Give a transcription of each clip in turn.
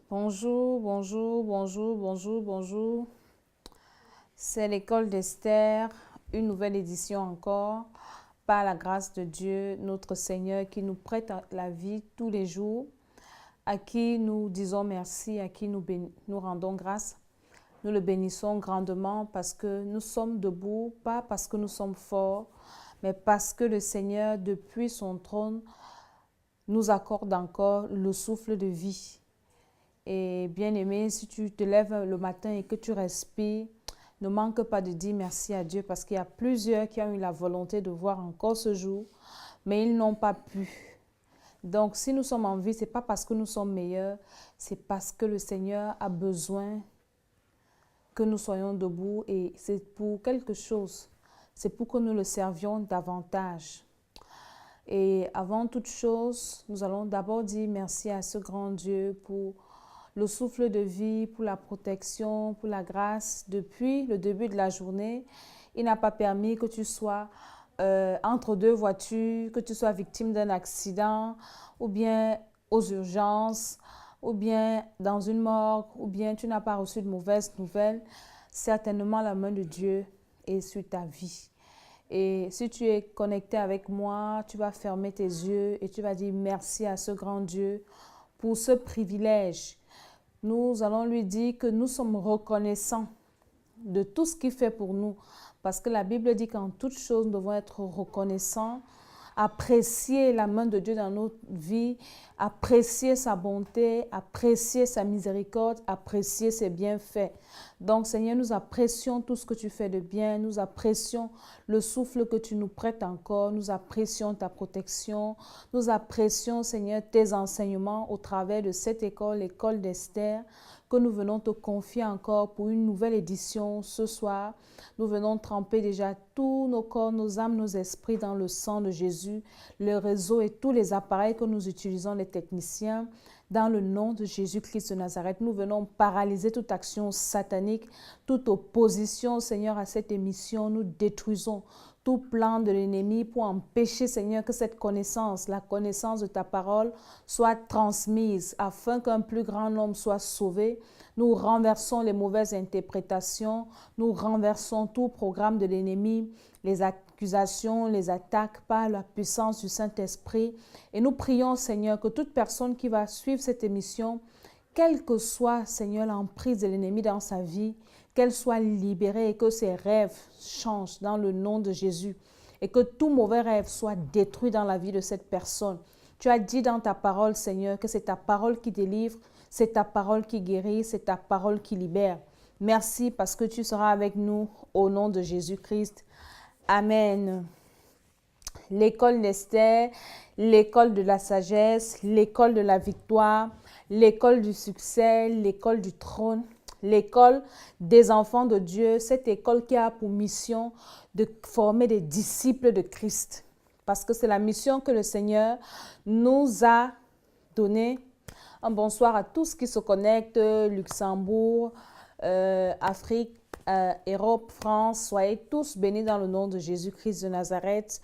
Bonjour, bonjour, bonjour, bonjour, bonjour. C'est l'école d'Esther, une nouvelle édition encore, par la grâce de Dieu, notre Seigneur, qui nous prête la vie tous les jours, à qui nous disons merci, à qui nous rendons grâce. Nous le bénissons grandement parce que nous sommes debout, pas parce que nous sommes forts, mais parce que le Seigneur, depuis son trône, nous accorde encore le souffle de vie. Et bien-aimé, si tu te lèves le matin et que tu respires, ne manque pas de dire merci à Dieu parce qu'il y a plusieurs qui ont eu la volonté de voir encore ce jour, mais ils n'ont pas pu. Donc, si nous sommes en vie, ce n'est pas parce que nous sommes meilleurs, c'est parce que le Seigneur a besoin que nous soyons debout et c'est pour quelque chose. C'est pour que nous le servions davantage. Et avant toute chose, nous allons d'abord dire merci à ce grand Dieu pour le souffle de vie, pour la protection, pour la grâce. Depuis le début de la journée, il n'a pas permis que tu sois entre deux voitures, que tu sois victime d'un accident, ou bien aux urgences, ou bien dans une morgue, ou bien tu n'as pas reçu de mauvaises nouvelles. Certainement, la main de Dieu est sur ta vie. Et si tu es connecté avec moi, tu vas fermer tes yeux et tu vas dire merci à ce grand Dieu pour ce privilège. Nous allons lui dire que nous sommes reconnaissants de tout ce qu'il fait pour nous. Parce que la Bible dit qu'en toute chose, nous devons être reconnaissants, apprécier la main de Dieu dans notre vie, apprécier sa bonté, apprécier sa miséricorde, apprécier ses bienfaits. Donc, Seigneur, nous apprécions tout ce que tu fais de bien, nous apprécions le souffle que tu nous prêtes encore, nous apprécions ta protection, nous apprécions, Seigneur, tes enseignements au travers de cette école, l'école d'Esther, que nous venons te confier encore pour une nouvelle édition ce soir. Nous venons tremper déjà tous nos corps, nos âmes, nos esprits dans le sang de Jésus, le réseau et tous les appareils que nous utilisons, les techniciens. Dans le nom de Jésus-Christ de Nazareth, nous venons paralyser toute action satanique, toute opposition, Seigneur, à cette émission. Nous détruisons tout plan de l'ennemi pour empêcher, Seigneur, que cette connaissance, la connaissance de ta parole, soit transmise afin qu'un plus grand nombre soit sauvé. Nous renversons les mauvaises interprétations, nous renversons tout programme de l'ennemi, les accusations, les attaques par la puissance du Saint-Esprit. Et nous prions, Seigneur, que toute personne qui va suivre cette émission, quelle que soit, Seigneur, l'emprise de l'ennemi dans sa vie, qu'elle soit libérée et que ses rêves changent dans le nom de Jésus et que tout mauvais rêve soit détruit dans la vie de cette personne. Tu as dit dans ta parole, Seigneur, que c'est ta parole qui délivre, c'est ta parole qui guérit, c'est ta parole qui libère. Merci parce que tu seras avec nous au nom de Jésus-Christ. Amen. L'école d'Esther, l'école de la sagesse, l'école de la victoire, l'école du succès, l'école du trône, l'école des enfants de Dieu, cette école qui a pour mission de former des disciples de Christ. Parce que c'est la mission que le Seigneur nous a donnée. Un bonsoir à tous qui se connectent, Luxembourg, Afrique, Europe, France. Soyez tous bénis dans le nom de Jésus-Christ de Nazareth.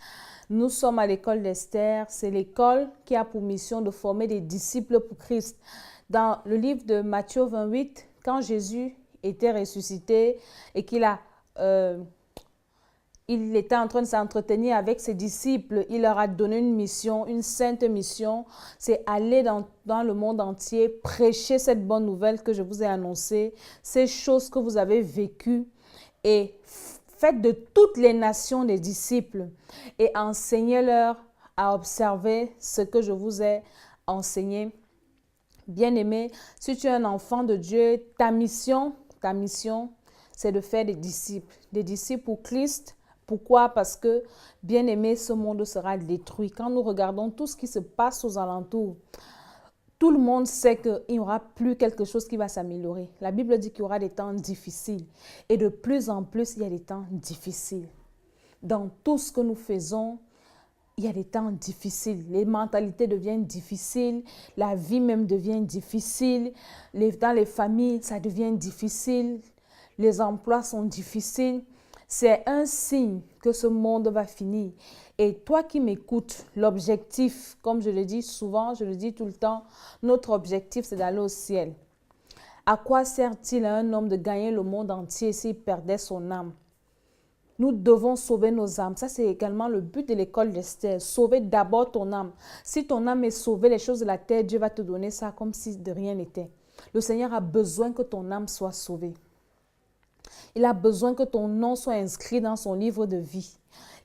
Nous sommes à l'école d'Esther. C'est l'école qui a pour mission de former des disciples pour Christ. Dans le livre de Matthieu 28, quand Jésus était ressuscité et il était en train de s'entretenir avec ses disciples, il leur a donné une mission, une sainte mission, c'est aller dans le monde entier, prêcher cette bonne nouvelle que je vous ai annoncée, ces choses que vous avez vécues et faites de toutes les nations des disciples et enseignez-leur à observer ce que je vous ai enseigné. Bien-aimé, si tu es un enfant de Dieu, ta mission, c'est de faire des disciples pour Christ. Pourquoi? Parce que, bien-aimé, ce monde sera détruit. Quand nous regardons tout ce qui se passe aux alentours, tout le monde sait qu'il n'y aura plus quelque chose qui va s'améliorer. La Bible dit qu'il y aura des temps difficiles. Et de plus en plus, il y a des temps difficiles. Dans tout ce que nous faisons, il y a des temps difficiles. Les mentalités deviennent difficiles. La vie même devient difficile. Dans les familles, ça devient difficile. Les emplois sont difficiles. C'est un signe que ce monde va finir. Et toi qui m'écoutes, l'objectif, comme je le dis souvent, je le dis tout le temps, notre objectif, c'est d'aller au ciel. À quoi sert-il à un homme de gagner le monde entier s'il perdait son âme? Nous devons sauver nos âmes. Ça, c'est également le but de l'école d'Esther. Sauver d'abord ton âme. Si ton âme est sauvée, les choses de la terre, Dieu va te donner ça comme si de rien n'était. Le Seigneur a besoin que ton âme soit sauvée. Il a besoin que ton nom soit inscrit dans son livre de vie.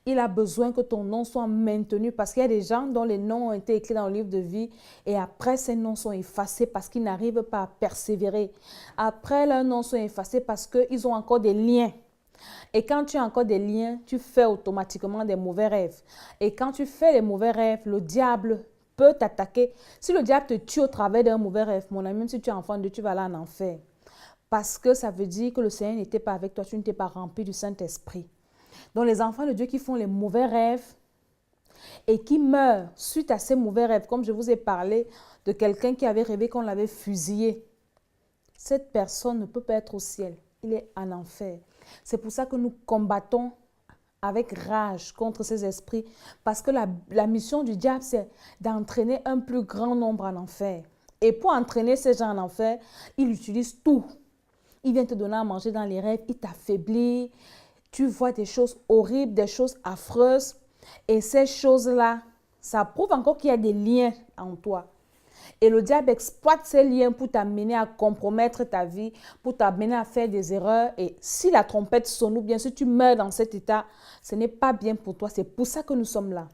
Il a besoin que ton nom soit maintenu parce qu'il y a des gens dont les noms ont été écrits dans le livre de vie et après ces noms sont effacés parce qu'ils n'arrivent pas à persévérer. Après leurs noms sont effacés parce qu'ils ont encore des liens. Et quand tu as encore des liens, tu fais automatiquement des mauvais rêves. Et quand tu fais les mauvais rêves, le diable peut t'attaquer. Si le diable te tue au travers d'un mauvais rêve, mon ami, même si tu es enfant de Dieu, tu vas aller en enfer. Parce que ça veut dire que le Seigneur n'était pas avec toi, tu n'étais pas rempli du Saint-Esprit. Donc les enfants de Dieu qui font les mauvais rêves et qui meurent suite à ces mauvais rêves, comme je vous ai parlé de quelqu'un qui avait rêvé qu'on l'avait fusillé, cette personne ne peut pas être au ciel, il est en enfer. C'est pour ça que nous combattons avec rage contre ces esprits, parce que la mission du diable, c'est d'entraîner un plus grand nombre en enfer. Et pour entraîner ces gens en enfer, il utilise tout. Il vient te donner à manger dans les rêves, il t'affaiblit, tu vois des choses horribles, des choses affreuses. Et ces choses-là, ça prouve encore qu'il y a des liens en toi. Et le diable exploite ces liens pour t'amener à compromettre ta vie, pour t'amener à faire des erreurs. Et si la trompette sonne ou bien si tu meurs dans cet état, ce n'est pas bien pour toi. C'est pour ça que nous sommes là.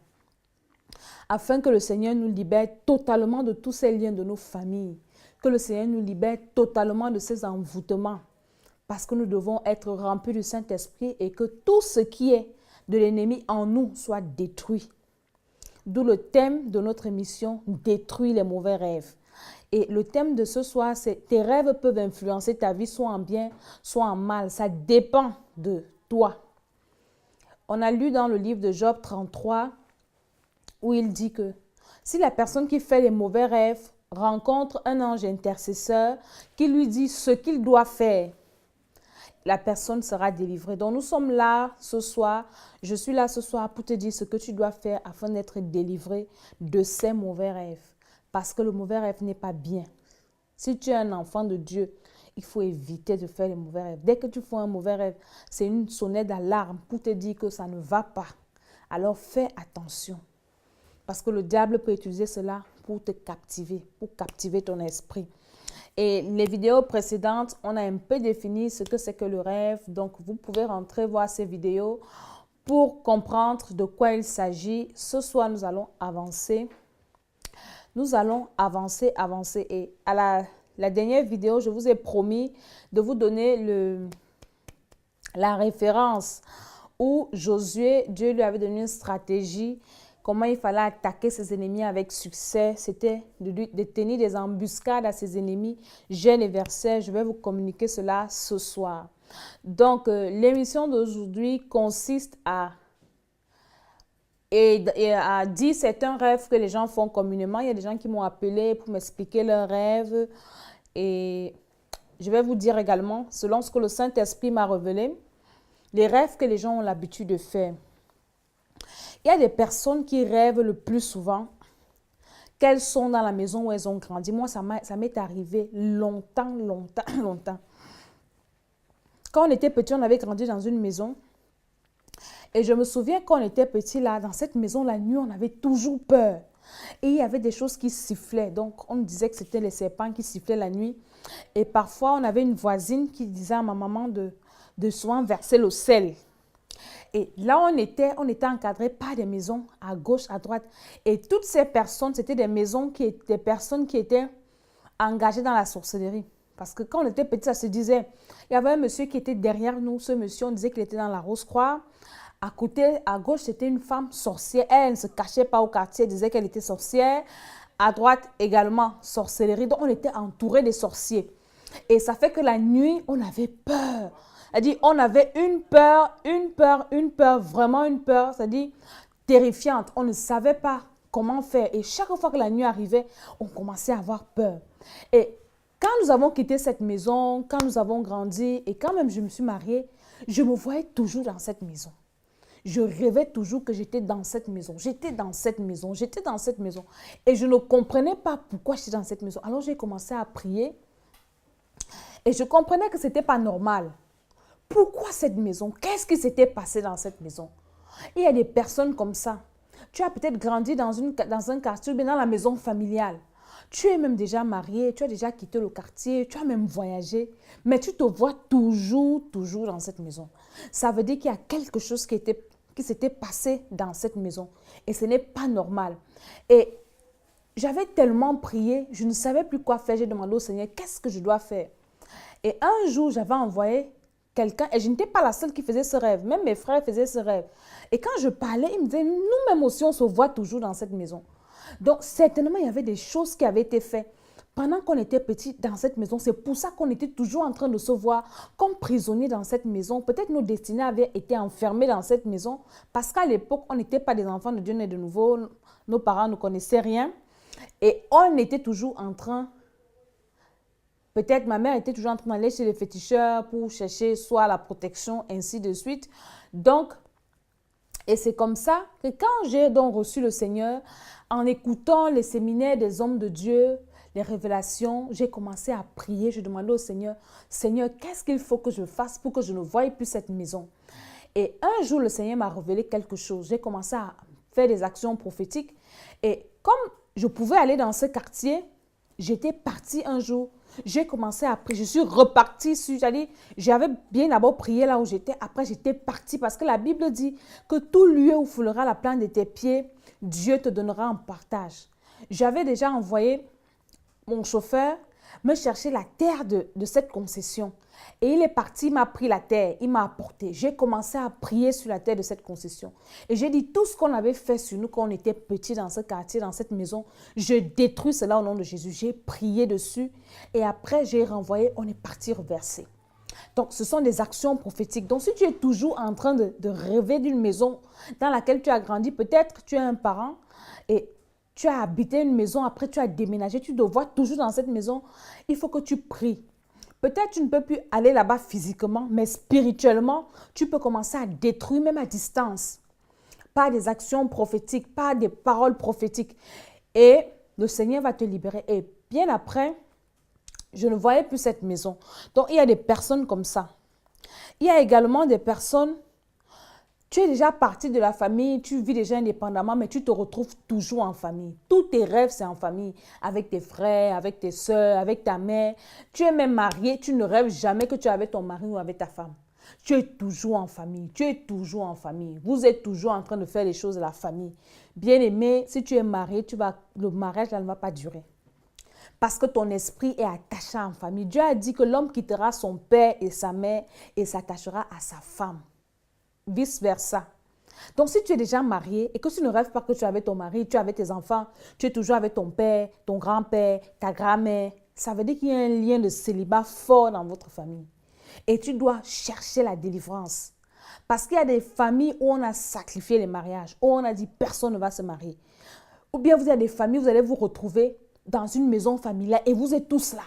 Afin que le Seigneur nous libère totalement de tous ces liens de nos familles. Que le Seigneur nous libère totalement de ces envoûtements. Parce que nous devons être remplis du Saint-Esprit et que tout ce qui est de l'ennemi en nous soit détruit. D'où le thème de notre émission, détruire les mauvais rêves. Et le thème de ce soir, c'est tes rêves peuvent influencer ta vie, soit en bien, soit en mal. Ça dépend de toi. On a lu dans le livre de Job 33, où il dit que si la personne qui fait les mauvais rêves rencontre un ange intercesseur qui lui dit ce qu'il doit faire, la personne sera délivrée. Donc nous sommes là ce soir, je suis là ce soir pour te dire ce que tu dois faire afin d'être délivré de ces mauvais rêves. Parce que le mauvais rêve n'est pas bien. Si tu es un enfant de Dieu, il faut éviter de faire les mauvais rêves. Dès que tu fais un mauvais rêve, c'est une sonnette d'alarme pour te dire que ça ne va pas. Alors fais attention. Parce que le diable peut utiliser cela pour te captiver, pour captiver ton esprit. Et les vidéos précédentes, on a un peu défini ce que c'est que le rêve. Donc, vous pouvez rentrer voir ces vidéos pour comprendre de quoi il s'agit. Ce soir, nous allons avancer. Nous allons avancer. Et à la dernière vidéo, je vous ai promis de vous donner la référence où Josué, Dieu lui avait donné une stratégie. Comment il fallait attaquer ses ennemis avec succès, c'était de tenir des embuscades à ses ennemis. J'ai les versets, je vais vous communiquer cela ce soir. Donc, l'émission d'aujourd'hui consiste à dire c'est un rêve que les gens font communément. Il y a des gens qui m'ont appelé pour m'expliquer leurs rêves. Et je vais vous dire également, selon ce que le Saint-Esprit m'a révélé, les rêves que les gens ont l'habitude de faire. Il y a des personnes qui rêvent le plus souvent qu'elles sont dans la maison où elles ont grandi. Moi, ça m'est arrivé longtemps. Quand on était petit, on avait grandi dans une maison. Et je me souviens quand on était petit, là, dans cette maison, la nuit, on avait toujours peur. Et il y avait des choses qui sifflaient. Donc, on disait que c'était les serpents qui sifflaient la nuit. Et parfois, on avait une voisine qui disait à ma maman de souvent verser le sel. Et là, on était encadré par des maisons à gauche, à droite. Et toutes ces personnes, c'était des personnes qui étaient engagées dans la sorcellerie. Parce que quand on était petit, ça se disait, il y avait un monsieur qui était derrière nous. Ce monsieur, on disait qu'il était dans la Rose-Croix. À côté, à gauche, c'était une femme sorcière. Elle ne se cachait pas au quartier, elle disait qu'elle était sorcière. À droite, également, sorcellerie. Donc, on était entouré des sorciers. Et ça fait que la nuit, on avait peur. C'est-à-dire, on avait une peur, vraiment une peur, c'est-à-dire terrifiante. On ne savait pas comment faire. Et chaque fois que la nuit arrivait, on commençait à avoir peur. Et quand nous avons quitté cette maison, quand nous avons grandi et quand même je me suis mariée, je me voyais toujours dans cette maison. Je rêvais toujours que j'étais dans cette maison. J'étais dans cette maison. Et je ne comprenais pas pourquoi j'étais dans cette maison. Alors j'ai commencé à prier. Et je comprenais que ce n'était pas normal. Pourquoi cette maison? Qu'est-ce qui s'était passé dans cette maison? Il y a des personnes comme ça. Tu as peut-être grandi dans un quartier ou bien dans la maison familiale. Tu es même déjà marié, tu as déjà quitté le quartier, tu as même voyagé, mais tu te vois toujours dans cette maison. Ça veut dire qu'il y a quelque chose qui s'était passé dans cette maison et ce n'est pas normal. Et j'avais tellement prié, je ne savais plus quoi faire. J'ai demandé au Seigneur, qu'est-ce que je dois faire? Et un jour, j'avais envoyé quelqu'un, et je n'étais pas la seule qui faisait ce rêve, même mes frères faisaient ce rêve. Et quand je parlais, ils me disaient, nous-mêmes aussi, on se voit toujours dans cette maison. Donc, certainement, il y avait des choses qui avaient été faites pendant qu'on était petits dans cette maison. C'est pour ça qu'on était toujours en train de se voir comme prisonniers dans cette maison. Peut-être nos destinées avaient été enfermées dans cette maison parce qu'à l'époque, on n'était pas des enfants de Dieu nés de nouveau. Nos parents ne connaissaient rien. Et on était toujours en train, peut-être ma mère était toujours en train d'aller chez les féticheurs pour chercher soit la protection, ainsi de suite. Donc, et c'est comme ça que quand j'ai donc reçu le Seigneur, en écoutant les séminaires des hommes de Dieu, les révélations, j'ai commencé à prier. Je demandais au Seigneur, Seigneur, qu'est-ce qu'il faut que je fasse pour que je ne voie plus cette maison? Et un jour, le Seigneur m'a révélé quelque chose. J'ai commencé à faire des actions prophétiques. Et comme je pouvais aller dans ce quartier, j'étais partie un jour. J'ai commencé à prier. Je suis repartie sur, j'avais bien d'abord prié là où j'étais. Après, j'étais partie parce que la Bible dit que tout lieu où foulera la plante de tes pieds, Dieu te donnera en partage. J'avais déjà envoyé mon chauffeur me chercher la terre de cette concession. Et il est parti, il m'a pris la terre, il m'a apporté. J'ai commencé à prier sur la terre de cette concession. Et j'ai dit, tout ce qu'on avait fait sur nous quand on était petits dans ce quartier, dans cette maison, je détruis cela au nom de Jésus. J'ai prié dessus et après j'ai renvoyé, on est parti reverser. Donc, ce sont des actions prophétiques. Donc, si tu es toujours en train de rêver d'une maison dans laquelle tu as grandi, peut-être tu es un parent et tu as habité une maison, après tu as déménagé, tu te vois toujours dans cette maison, il faut que tu pries. Peut-être tu ne peux plus aller là-bas physiquement, mais spirituellement, tu peux commencer à détruire même à distance, par des actions prophétiques, par des paroles prophétiques. Et le Seigneur va te libérer. Et bien après, je ne voyais plus cette maison. Donc, il y a des personnes comme ça. Il y a également des personnes, tu es déjà parti de la famille, tu vis déjà indépendamment, mais tu te retrouves toujours en famille. Tous tes rêves, c'est en famille, avec tes frères, avec tes soeurs, avec ta mère. Tu es même marié, tu ne rêves jamais que tu es avec ton mari ou avec ta femme. Tu es toujours en famille, tu es toujours en famille. Vous êtes toujours en train de faire les choses de la famille. Bien-aimé, si tu es marié, le mariage là, ne va pas durer. Parce que ton esprit est attaché en famille. Dieu a dit que l'homme quittera son père et sa mère et s'attachera à sa femme. Vice-versa. Donc, si tu es déjà marié et que tu ne rêves pas que tu es avec ton mari, tu es avec tes enfants, tu es toujours avec ton père, ton grand-père, ta grand-mère, ça veut dire qu'il y a un lien de célibat fort dans votre famille. Et tu dois chercher la délivrance. Parce qu'il y a des familles où on a sacrifié les mariages, où on a dit personne ne va se marier. Ou bien vous avez des familles, vous allez vous retrouver dans une maison familiale et vous êtes tous là.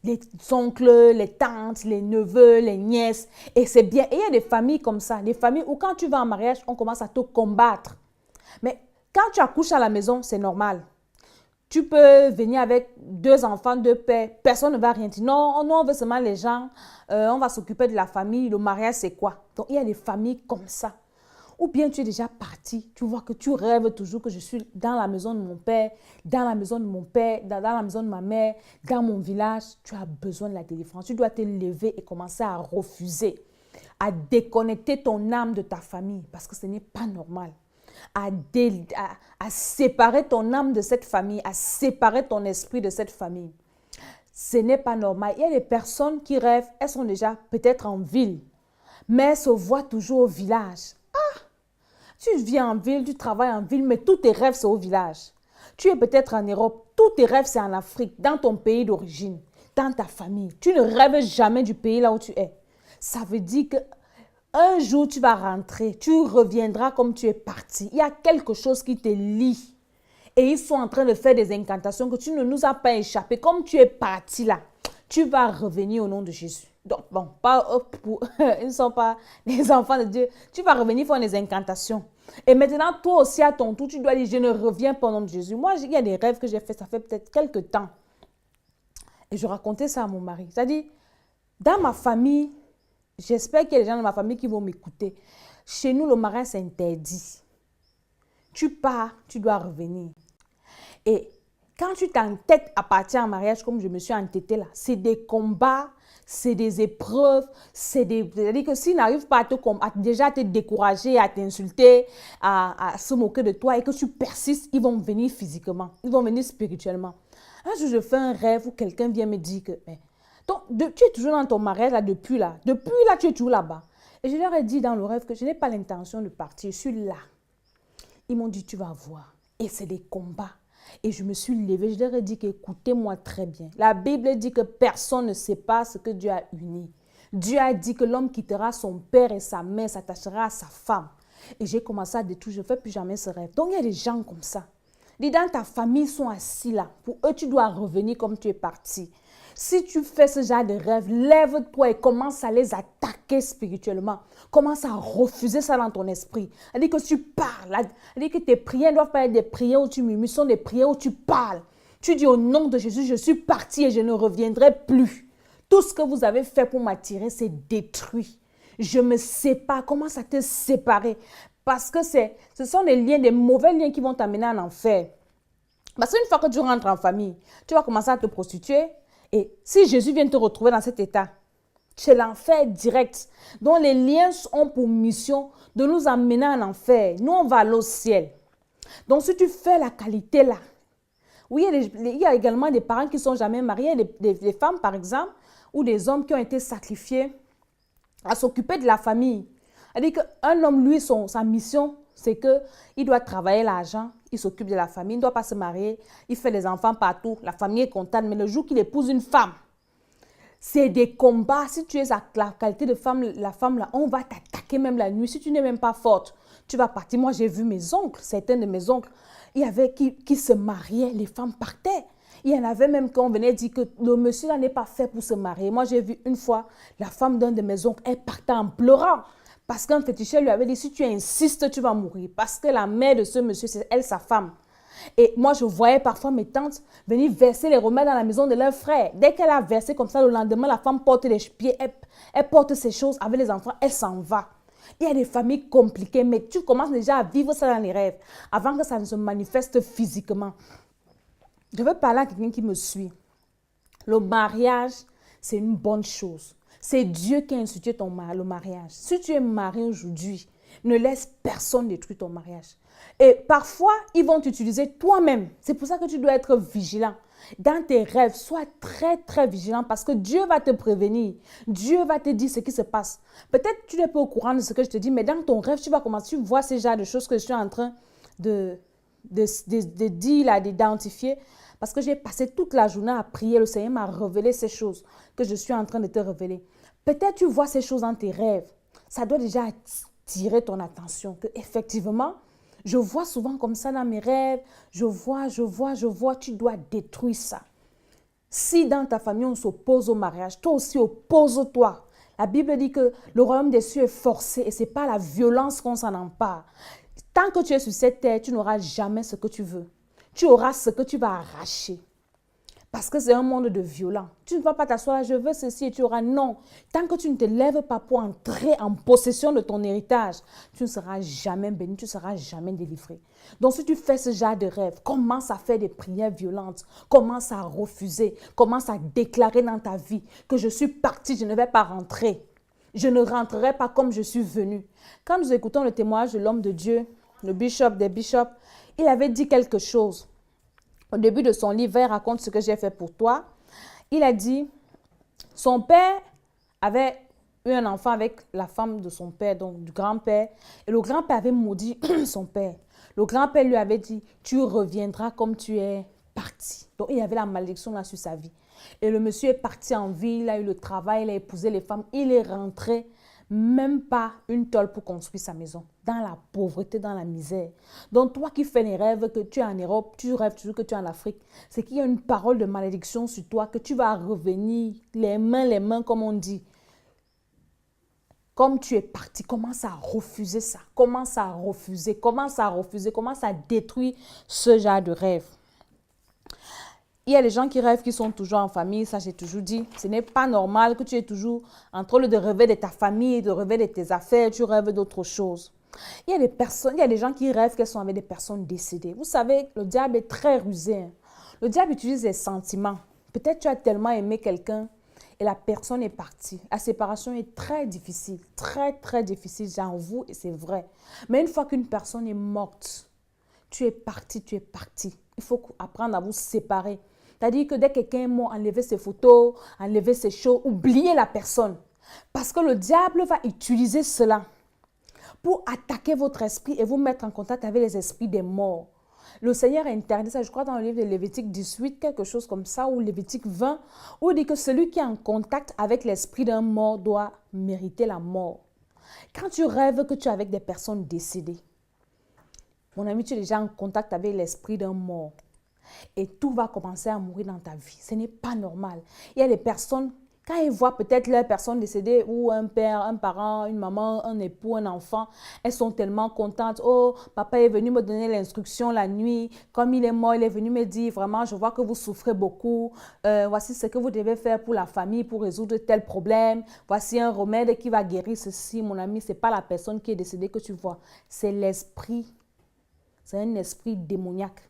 Les oncles, les tantes, les neveux, les nièces. Et c'est bien. Et il y a des familles comme ça. Des familles où quand tu vas en mariage, on commence à te combattre. Mais quand tu accouches à la maison, c'est normal. Tu peux venir avec 2 enfants, 2 pères. Personne ne va rien dire. Non, on veut seulement les gens. On va s'occuper de la famille. Le mariage, c'est quoi? Donc, il y a des familles comme ça. Ou bien tu es déjà parti, tu vois que tu rêves toujours que je suis dans la maison de mon père, dans la maison de mon père, dans la maison de ma mère, dans mon village. Tu as besoin de la délivrance. Tu dois te lever et commencer à refuser, à déconnecter ton âme de ta famille parce que ce n'est pas normal. À séparer ton âme de cette famille, à séparer ton esprit de cette famille. Ce n'est pas normal. Il y a des personnes qui rêvent, elles sont déjà peut-être en ville, mais elles se voient toujours au village. Tu vis en ville, tu travailles en ville, mais tous tes rêves, c'est au village. Tu es peut-être en Europe, tous tes rêves, c'est en Afrique, dans ton pays d'origine, dans ta famille. Tu ne rêves jamais du pays là où tu es. Ça veut dire qu'un jour, tu vas rentrer, tu reviendras comme tu es parti. Il y a quelque chose qui te lie. Et ils sont en train de faire des incantations que tu ne nous as pas échappé. Comme tu es parti là, tu vas revenir au nom de Jésus. Donc, bon, ils ne sont pas les enfants de Dieu. Tu vas revenir faire des incantations. Et maintenant, toi aussi, à ton tour, tu dois dire, je ne reviens pas au nom de Jésus. Moi, il y a des rêves que j'ai fait, ça fait peut-être quelques temps. Et je racontais ça à mon mari. C'est-à-dire, Dans ma famille, j'espère qu'il y a des gens dans ma famille qui vont m'écouter. Chez nous, le mariage, c'est interdit. Tu pars, tu dois revenir. Et quand tu t'entêtes à partir en mariage, comme je me suis entêtée là, c'est des combats, c'est des épreuves, c'est-à-dire que s'ils n'arrivent pas déjà à te décourager, à t'insulter, à se moquer de toi et que tu persistes, ils vont venir physiquement, ils vont venir spirituellement. Un jour, je fais un rêve où quelqu'un vient me dire que tu es toujours dans ton mariage là, depuis là, tu es toujours là-bas. Et je leur ai dit dans le rêve que je n'ai pas l'intention de partir, je suis là. Ils m'ont dit, tu vas voir. Et c'est des combats. Et je me suis levée, je leur ai dit qu'écoutez-moi très bien. La Bible dit que personne ne sait pas ce que Dieu a uni. Dieu a dit que l'homme quittera son père et sa mère, s'attachera à sa femme. Et j'ai commencé à détruire, je ne fais plus jamais ce rêve. Donc il y a des gens comme ça. Dis, dans ta famille, ils sont assis là. Pour eux, tu dois revenir comme tu es parti. Si tu fais ce genre de rêve, lève-toi et commence à les attaquer spirituellement. Commence à refuser ça dans ton esprit. C'est-à-dire que tu parles. C'est-à-dire que tes prières ne doivent pas être des prières où tu murmures, ce sont des prières où tu parles. Tu dis au nom de Jésus, je suis parti et je ne reviendrai plus. Tout ce que vous avez fait pour m'attirer, c'est détruit. Je me sépare. Commence à te séparer. Parce que ce sont des liens, des mauvais liens qui vont t'amener en enfer. Parce qu'une fois que tu rentres en famille, tu vas commencer à te prostituer. Et si Jésus vient te retrouver dans cet état, c'est l'enfer direct. Donc les liens ont pour mission de nous amener en enfer. Nous, on va aller au ciel. Donc si tu fais la qualité là, oui, il y a également des parents qui ne sont jamais mariés, des femmes par exemple, ou des hommes qui ont été sacrifiés à s'occuper de la famille. C'est-à-dire qu'un homme, lui, sa mission, c'est qu'il doit travailler l'argent, il s'occupe de la famille, il ne doit pas se marier, il fait des enfants partout, la famille est contente, mais le jour qu'il épouse une femme, c'est des combats. Si tu es à la qualité de femme, la femme là, on va t'attaquer même la nuit. Si tu n'es même pas forte, tu vas partir. Moi, j'ai vu mes oncles, certains de mes oncles, il y avait qui se mariaient, les femmes partaient. Il y en avait même quand on venait dire que le monsieur là n'est pas fait pour se marier. Moi, j'ai vu une fois la femme d'un de mes oncles, elle partait en pleurant. Parce qu'un féticheur lui avait dit, si tu insistes, tu vas mourir. Parce que la mère de ce monsieur, c'est elle, sa femme. Et moi, je voyais parfois mes tantes venir verser les remèdes dans la maison de leur frère. Dès qu'elle a versé comme ça, le lendemain, la femme porte les pieds, elle porte ses choses avec les enfants, elle s'en va. Il y a des familles compliquées, mais tu commences déjà à vivre ça dans les rêves, avant que ça ne se manifeste physiquement. Je veux parler à quelqu'un qui me suit. Le mariage, c'est une bonne chose. C'est Dieu qui a institué le mariage. Si tu es marié aujourd'hui, ne laisse personne détruire ton mariage. Et parfois, ils vont t'utiliser toi-même. C'est pour ça que tu dois être vigilant. Dans tes rêves, sois très, très vigilant parce que Dieu va te prévenir. Dieu va te dire ce qui se passe. Peut-être tu n'es pas au courant de ce que je te dis, mais dans ton rêve, tu vas commencer, tu vois ces genres de choses que je suis en train de dire, là, d'identifier. Parce que j'ai passé toute la journée à prier. Le Seigneur m'a révélé ces choses que je suis en train de te révéler. Peut-être tu vois ces choses dans tes rêves. Ça doit déjà attirer ton attention. Que effectivement, je vois souvent comme ça dans mes rêves. Je vois. Tu dois détruire ça. Si dans ta famille, on s'oppose au mariage, toi aussi oppose-toi. La Bible dit que le royaume des cieux est forcé et ce n'est pas la violence qu'on s'en empare. Tant que tu es sur cette terre, tu n'auras jamais ce que tu veux. Tu auras ce que tu vas arracher. Parce que c'est un monde de violents. Tu ne vas pas t'asseoir là, je veux ceci et tu auras non. Tant que tu ne te lèves pas pour entrer en possession de ton héritage, tu ne seras jamais béni, tu ne seras jamais délivré. Donc si tu fais ce genre de rêve, commence à faire des prières violentes, commence à refuser, commence à déclarer dans ta vie que je suis parti, je ne vais pas rentrer. Je ne rentrerai pas comme je suis venu. Quand nous écoutons le témoignage de l'homme de Dieu, le bishop des bishops, il avait dit quelque chose. Au début de son livre, il raconte ce que j'ai fait pour toi. Il a dit, son père avait eu un enfant avec la femme de son père, donc du grand-père. Et le grand-père avait maudit son père. Le grand-père lui avait dit, tu reviendras comme tu es parti. Donc il y avait la malédiction là sur sa vie. Et le monsieur est parti en ville, il a eu le travail, il a épousé les femmes. Il est rentré, même pas une tôle pour construire sa maison. Dans la pauvreté, dans la misère. Donc toi qui fais les rêves que tu es en Europe, tu rêves toujours que tu es en Afrique, c'est qu'il y a une parole de malédiction sur toi, que tu vas revenir les mains comme on dit. Comme tu es parti, commence à refuser ça. Commence à refuser, commence à détruire ce genre de rêve. Il y a des gens qui rêvent qu'ils sont toujours en famille, ça j'ai toujours dit. Ce n'est pas normal que tu es toujours en train de rêver de ta famille, de rêver de tes affaires, tu rêves d'autre chose. Il y a des personnes, il y a des gens qui rêvent qu'elles sont avec des personnes décédées. Vous savez, le diable est très rusé. Hein. Le diable utilise les sentiments. Peut-être tu as tellement aimé quelqu'un et la personne est partie. La séparation est très difficile, très difficile, j'avoue, et c'est vrai. Mais une fois qu'une personne est morte, tu es parti, tu es parti. Il faut apprendre à vous séparer. C'est-à-dire que dès que quelqu'un est mort, enlevez ses photos, enlevez ses choses, oubliez la personne. Parce que le diable va utiliser cela pour attaquer votre esprit et vous mettre en contact avec les esprits des morts. Le Seigneur a interdit ça, je crois, dans le livre de Lévitique 18, quelque chose comme ça, ou Lévitique 20, où il dit que celui qui est en contact avec l'esprit d'un mort doit mériter la mort. Quand tu rêves que tu es avec des personnes décédées, mon ami, tu es déjà en contact avec l'esprit d'un mort. Et tout va commencer à mourir dans ta vie. Ce n'est pas normal. Il y a des personnes, quand ils voient peut-être leur personne décédée, ou un père, un parent, une maman, un époux, un enfant, elles sont tellement contentes. Oh, papa est venu me donner l'instruction la nuit. Comme il est mort, il est venu me dire, vraiment, je vois que vous souffrez beaucoup. Voici ce que vous devez faire pour la famille, pour résoudre tel problème. Voici un remède qui va guérir ceci. Mon ami, ce n'est pas la personne qui est décédée que tu vois. C'est l'esprit. C'est un esprit démoniaque.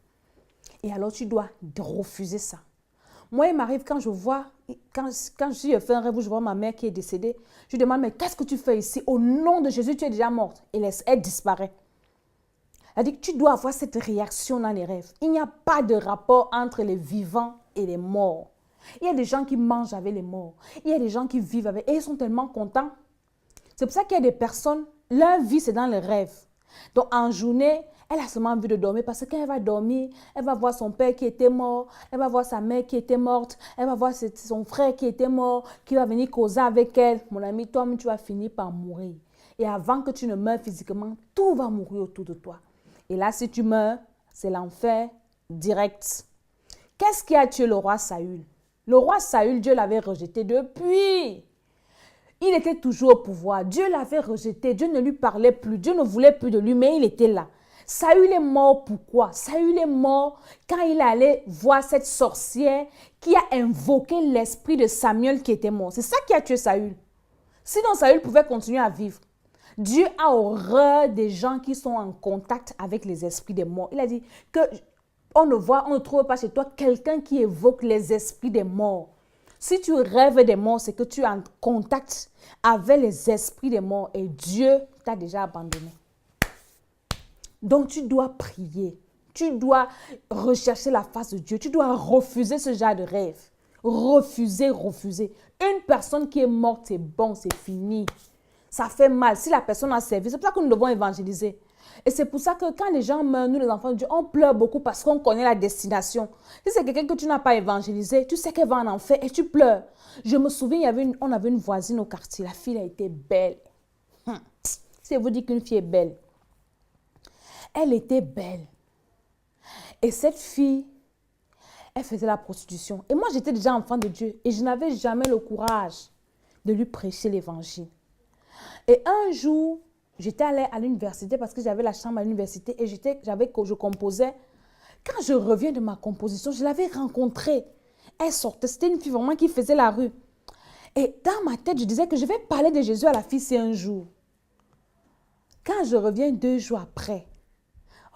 Et alors, tu dois refuser ça. Moi, il m'arrive quand je vois, quand je fais un rêve où je vois ma mère qui est décédée, je demande, mais qu'est-ce que tu fais ici? Au nom de Jésus, tu es déjà morte. Et elle disparaît. Elle dit que tu dois avoir cette réaction dans les rêves. Il n'y a pas de rapport entre les vivants et les morts. Il y a des gens qui mangent avec les morts. Il y a des gens qui vivent avec. Et ils sont tellement contents. C'est pour ça qu'il y a des personnes, leur vie, c'est dans les rêves. Donc, en journée, elle a seulement envie de dormir parce que quand elle va dormir, elle va voir son père qui était mort, elle va voir sa mère qui était morte, elle va voir son frère qui était mort, qui va venir causer avec elle. Mon ami, toi-même, tu vas finir par mourir. Et avant que tu ne meurs physiquement, tout va mourir autour de toi. Et là, si tu meurs, c'est l'enfer direct. Qu'est-ce qui a tué le roi Saül? Le roi Saül, Dieu l'avait rejeté depuis. Il était toujours au pouvoir. Dieu l'avait rejeté. Dieu ne lui parlait plus. Dieu ne voulait plus de lui, mais il était là. Saül est mort pourquoi? Saül est mort quand il allait voir cette sorcière qui a invoqué l'esprit de Samuel qui était mort. C'est ça qui a tué Saül. Sinon, Saül pouvait continuer à vivre. Dieu a horreur des gens qui sont en contact avec les esprits des morts. Il a dit que on ne trouve pas chez toi quelqu'un qui évoque les esprits des morts. Si tu rêves des morts, c'est que tu es en contact avec les esprits des morts et Dieu t'a déjà abandonné. Donc, tu dois prier. Tu dois rechercher la face de Dieu. Tu dois refuser ce genre de rêve. Refuser. Une personne qui est morte, c'est bon, c'est fini. Ça fait mal. Si la personne a servi, c'est pour ça que nous devons évangéliser. Et c'est pour ça que quand les gens meurent, nous les enfants de Dieu, on pleure beaucoup parce qu'on connaît la destination. Si c'est quelqu'un que tu n'as pas évangélisé, tu sais qu'elle va en enfer et tu pleures. Je me souviens, on avait une voisine au quartier. La fille a été belle. Si vous dites qu'une fille est belle, elle était belle. Et cette fille, elle faisait la prostitution. Et moi, j'étais déjà enfant de Dieu et je n'avais jamais le courage de lui prêcher l'évangile. Et un jour, j'étais allée à l'université parce que j'avais la chambre à l'université et je composais. Quand je reviens de ma composition, je l'avais rencontrée. Elle sortait, c'était une fille vraiment qui faisait la rue. Et dans ma tête, je disais que je vais parler de Jésus à la fille, c'est un jour. Quand je reviens 2 jours après,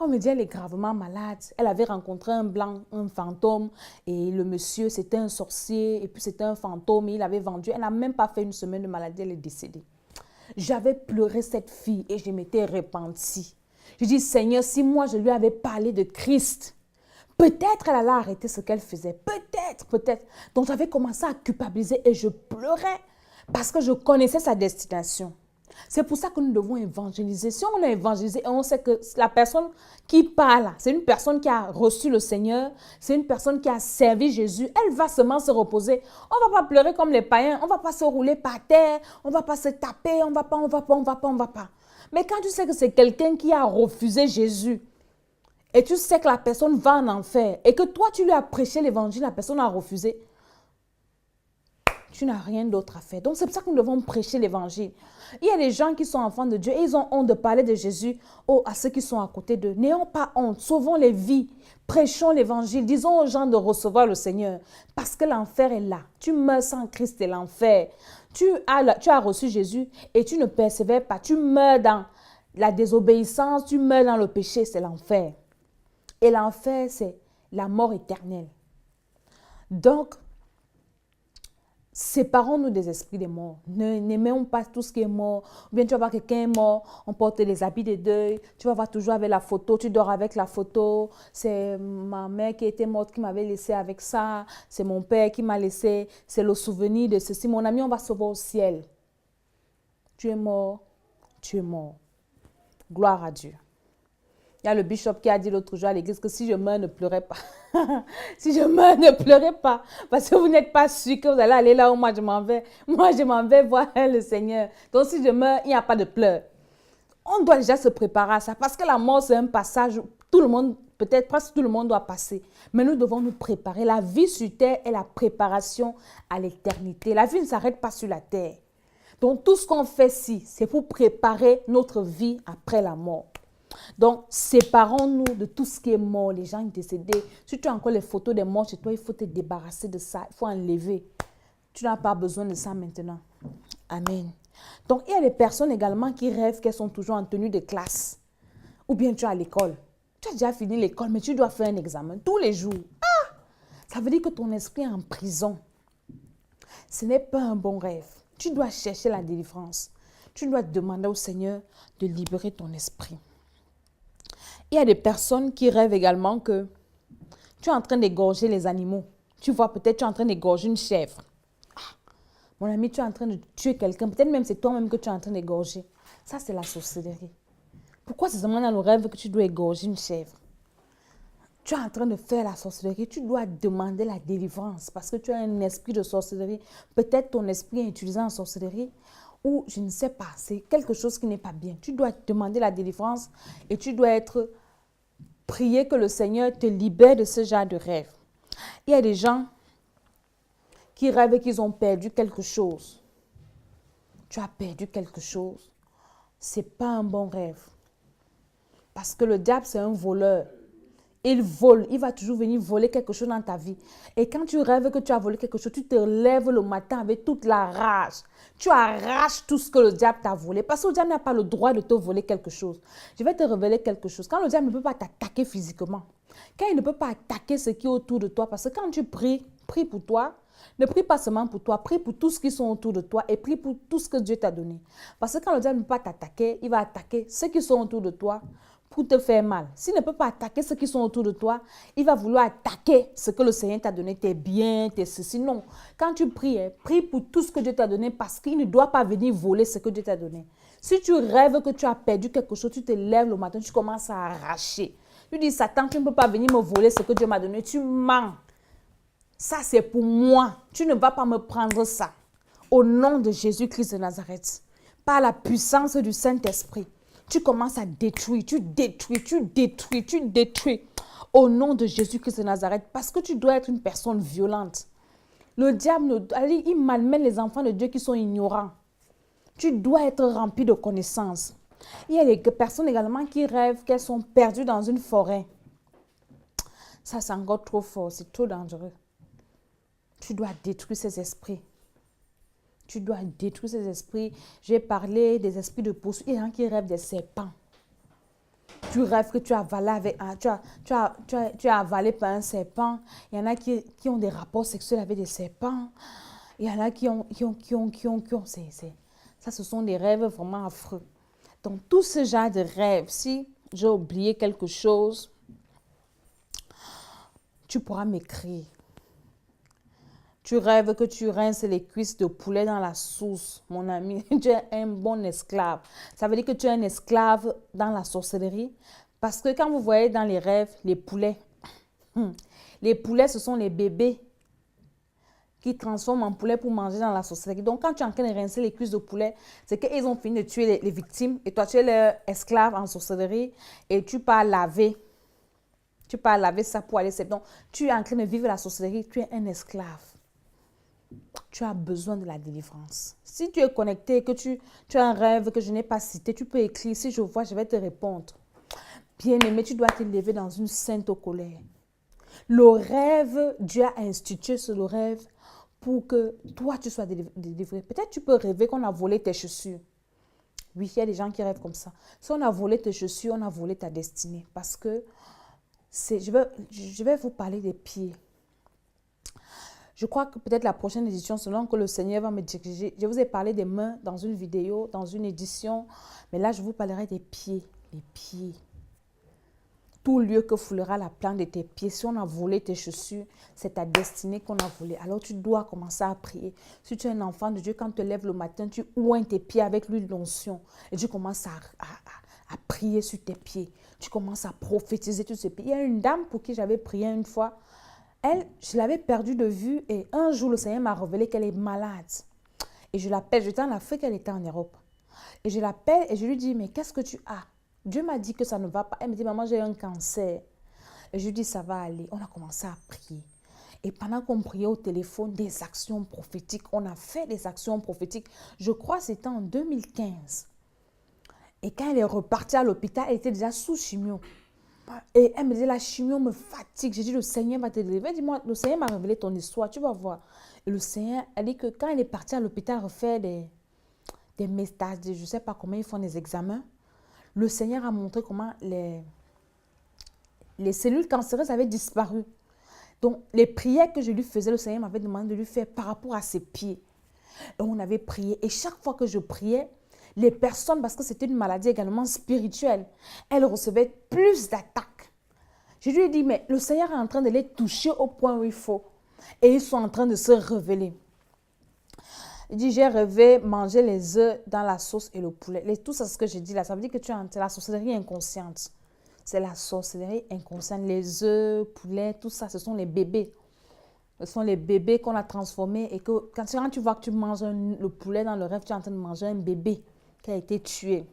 on me dit qu'elle est gravement malade. Elle avait rencontré un blanc, un fantôme. Et le monsieur, c'était un sorcier. Et puis c'était un fantôme. Et il avait vendu. Elle n'a même pas fait une semaine de maladie. Elle est décédée. J'avais pleuré cette fille et je m'étais repentie. Je dis, Seigneur, si moi je lui avais parlé de Christ, peut-être elle allait arrêter ce qu'elle faisait. Peut-être. Donc j'avais commencé à culpabiliser et je pleurais parce que je connaissais sa destination. C'est pour ça que nous devons évangéliser. Si on a évangélisé et on sait que la personne qui parle, c'est une personne qui a reçu le Seigneur, c'est une personne qui a servi Jésus, elle va seulement se reposer. On ne va pas pleurer comme les païens, on ne va pas se rouler par terre, on ne va pas se taper, on ne va pas. Mais quand tu sais que c'est quelqu'un qui a refusé Jésus et tu sais que la personne va en enfer et que toi tu lui as prêché l'évangile, la personne a refusé, Tu n'as rien d'autre à faire. Donc, c'est pour ça que nous devons prêcher l'évangile. Il y a des gens qui sont enfants de Dieu et ils ont honte de parler de Jésus à ceux qui sont à côté d'eux. N'ayons pas honte, sauvons les vies, prêchons l'évangile, disons aux gens de recevoir le Seigneur parce que l'enfer est là. Tu meurs sans Christ et l'enfer. Tu as reçu Jésus et tu ne persévères pas. Tu meurs dans la désobéissance, tu meurs dans le péché, c'est l'enfer. Et l'enfer, c'est la mort éternelle. Donc, séparons-nous des esprits des morts. N'aimons pas tout ce qui est mort. Ou bien tu vas voir quelqu'un est mort, on porte les habits de deuil. Tu vas voir toujours avec la photo, tu dors avec la photo. C'est ma mère qui était morte qui m'avait laissé avec ça. C'est mon père qui m'a laissé. C'est le souvenir de ceci. Mon ami, on va se voir au ciel. Tu es mort, tu es mort. Gloire à Dieu. Il y a le bishop qui a dit l'autre jour à l'église que si je meurs, ne pleurez pas. Si je meurs, ne pleurez pas. Parce que vous n'êtes pas sûr que vous allez aller là où moi je m'en vais. Moi, je m'en vais voir le Seigneur. Donc, si je meurs, il n'y a pas de pleurs. On doit déjà se préparer à ça. Parce que la mort, c'est un passage où tout le monde, peut-être presque tout le monde doit passer. Mais nous devons nous préparer. La vie sur terre est la préparation à l'éternité. La vie ne s'arrête pas sur la terre. Donc, tout ce qu'on fait ici, c'est pour préparer notre vie après la mort. Donc, séparons-nous de tout ce qui est mort, les gens décédés. Si tu as encore les photos des morts chez toi, il faut te débarrasser de ça. Il faut enlever. Tu n'as pas besoin de ça maintenant. Amen. Donc, il y a des personnes également qui rêvent qu'elles sont toujours en tenue de classe. Ou bien tu es à l'école. Tu as déjà fini l'école, mais tu dois faire un examen tous les jours. Ah! Ça veut dire que ton esprit est en prison. Ce n'est pas un bon rêve. Tu dois chercher la délivrance. Tu dois demander au Seigneur de libérer ton esprit. Il y a des personnes qui rêvent également que tu es en train d'égorger les animaux. Tu vois, peut-être tu es en train d'égorger une chèvre. Ah, mon ami, tu es en train de tuer quelqu'un. Peut-être même c'est toi-même que tu es en train d'égorger. Ça, c'est la sorcellerie. Pourquoi c'est seulement dans le rêve que tu dois égorger une chèvre? Tu es en train de faire la sorcellerie. Tu dois demander la délivrance parce que tu as un esprit de sorcellerie. Peut-être ton esprit est utilisé en sorcellerie. Ou je ne sais pas, c'est quelque chose qui n'est pas bien. Tu dois demander la délivrance et tu dois prier que le Seigneur te libère de ce genre de rêve. Il y a des gens qui rêvent qu'ils ont perdu quelque chose. Tu as perdu quelque chose. Ce n'est pas un bon rêve. Parce que le diable, c'est un voleur. Il vole, il va toujours venir voler quelque chose dans ta vie. Et quand tu rêves que tu as volé quelque chose, tu te lèves le matin avec toute la rage. Tu arraches tout ce que le diable t'a volé. Parce que le diable n'a pas le droit de te voler quelque chose. Je vais te révéler quelque chose. Quand le diable ne peut pas t'attaquer physiquement, quand il ne peut pas attaquer ce qui est autour de toi, parce que quand tu pries, prie pour toi, ne prie pas seulement pour toi, prie pour tous ceux qui sont autour de toi et prie pour tout ce que Dieu t'a donné. Parce que quand le diable ne peut pas t'attaquer, il va attaquer ceux qui sont autour de toi pour te faire mal. S'il ne peut pas attaquer ceux qui sont autour de toi, il va vouloir attaquer ce que le Seigneur t'a donné, tes biens, tes ceci. Non, quand tu pries, prie pour tout ce que Dieu t'a donné parce qu'il ne doit pas venir voler ce que Dieu t'a donné. Si tu rêves que tu as perdu quelque chose, tu te lèves le matin, tu commences à arracher. Tu dis, Satan, tu ne peux pas venir me voler ce que Dieu m'a donné. Tu mens. Ça, c'est pour moi. Tu ne vas pas me prendre ça. Au nom de Jésus-Christ de Nazareth, par la puissance du Saint-Esprit, tu commences à détruire, tu détruis. Au nom de Jésus-Christ de Nazareth, parce que tu dois être une personne violente. Le diable, il malmène les enfants de Dieu qui sont ignorants. Tu dois être rempli de connaissances. Il y a des personnes également qui rêvent qu'elles sont perdues dans une forêt. Ça, c'est encore trop fort, c'est trop dangereux. Tu dois détruire ces esprits. Tu dois détruire ces esprits. J'ai parlé des esprits de poursuite. Il y a gens qui rêvent des serpents. Tu rêves que tu as avalé, tu as avalé par un serpent. Il y en a qui ont des rapports sexuels avec des serpents. Il y en a qui ont. Ça, ce sont des rêves vraiment affreux. Donc, tout ce genre de rêves, si j'ai oublié quelque chose, tu pourras m'écrire. Tu rêves que tu rinces les cuisses de poulet dans la sauce, mon ami. Tu es un bon esclave. Ça veut dire que tu es un esclave dans la sorcellerie. Parce que quand vous voyez dans les rêves, les poulets, ce sont les bébés qui transforment en poulet pour manger dans la sorcellerie. Donc, quand tu es en train de rincer les cuisses de poulet, c'est qu'ils ont fini de tuer les victimes. Et toi, tu es leur esclave en sorcellerie et tu pars laver. Tu pars laver ça pour aller. Donc, tu es en train de vivre la sorcellerie. Tu es un esclave. tu as besoin de la délivrance. Si tu es connecté, que tu as un rêve que je n'ai pas cité, tu peux écrire. Si je vois, je vais te répondre. Bien-aimé, tu dois te lever dans une sainte colère. Le rêve, Dieu a institué sur le rêve pour que toi, tu sois délivré. Peut-être tu peux rêver qu'on a volé tes chaussures. Oui, il y a des gens qui rêvent comme ça. Si on a volé tes chaussures, on a volé ta destinée. Parce que je vais vous parler des pieds. Je crois que peut-être la prochaine édition, selon que le Seigneur va me diriger, je vous ai parlé des mains dans une vidéo, dans une édition, mais là, je vous parlerai des pieds. Les pieds. Tout lieu que foulera la plante de tes pieds, si on a volé tes chaussures, c'est ta destinée qu'on a volée. Alors tu dois commencer à prier. Si tu es un enfant de Dieu, quand tu te lèves le matin, tu oignes tes pieds avec l'huile d'onction et tu commences à prier sur tes pieds. Tu commences à prophétiser tous ces pieds. Il y a une dame pour qui j'avais prié une fois. Elle, je l'avais perdue de vue et un jour, le Seigneur m'a révélé qu'elle est malade. Et je l'appelle, j'étais en Afrique, elle était en Europe. Et je l'appelle et je lui dis, mais qu'est-ce que tu as? Dieu m'a dit que ça ne va pas. Elle me dit, maman, j'ai un cancer. Et je lui dis, ça va aller. On a commencé à prier. Et pendant qu'on priait au téléphone, des actions prophétiques. On a fait des actions prophétiques. Je crois que c'était en 2015. Et quand elle est repartie à l'hôpital, elle était déjà sous chimio. Et elle me dit, la chimio me fatigue. J'ai dit, le Seigneur va te délivrer. Dis-moi, le Seigneur m'a révélé ton histoire, tu vas voir. Et le Seigneur a dit que quand elle est partie à l'hôpital refaire des méstages, je ne sais pas comment ils font des examens, le Seigneur a montré comment les cellules cancéreuses avaient disparu. Donc, les prières que je lui faisais, le Seigneur m'avait demandé de lui faire par rapport à ses pieds. Et on avait prié. Et chaque fois que je priais, les personnes, parce que c'était une maladie également spirituelle, elles recevaient plus d'attaques. Je lui ai dit, mais le Seigneur est en train de les toucher au point où il faut. Et ils sont en train de se révéler. Il dit, j'ai rêvé manger les œufs dans la sauce et le poulet. Tout ça, ce que j'ai dit là, ça veut dire que c'est la sorcellerie inconsciente. C'est la sorcellerie inconsciente. Les œufs, poulet, tout ça, ce sont les bébés. Ce sont les bébés qu'on a transformés et que quand tu vois que tu manges le poulet dans le rêve, tu es en train de manger un bébé qui a été tué.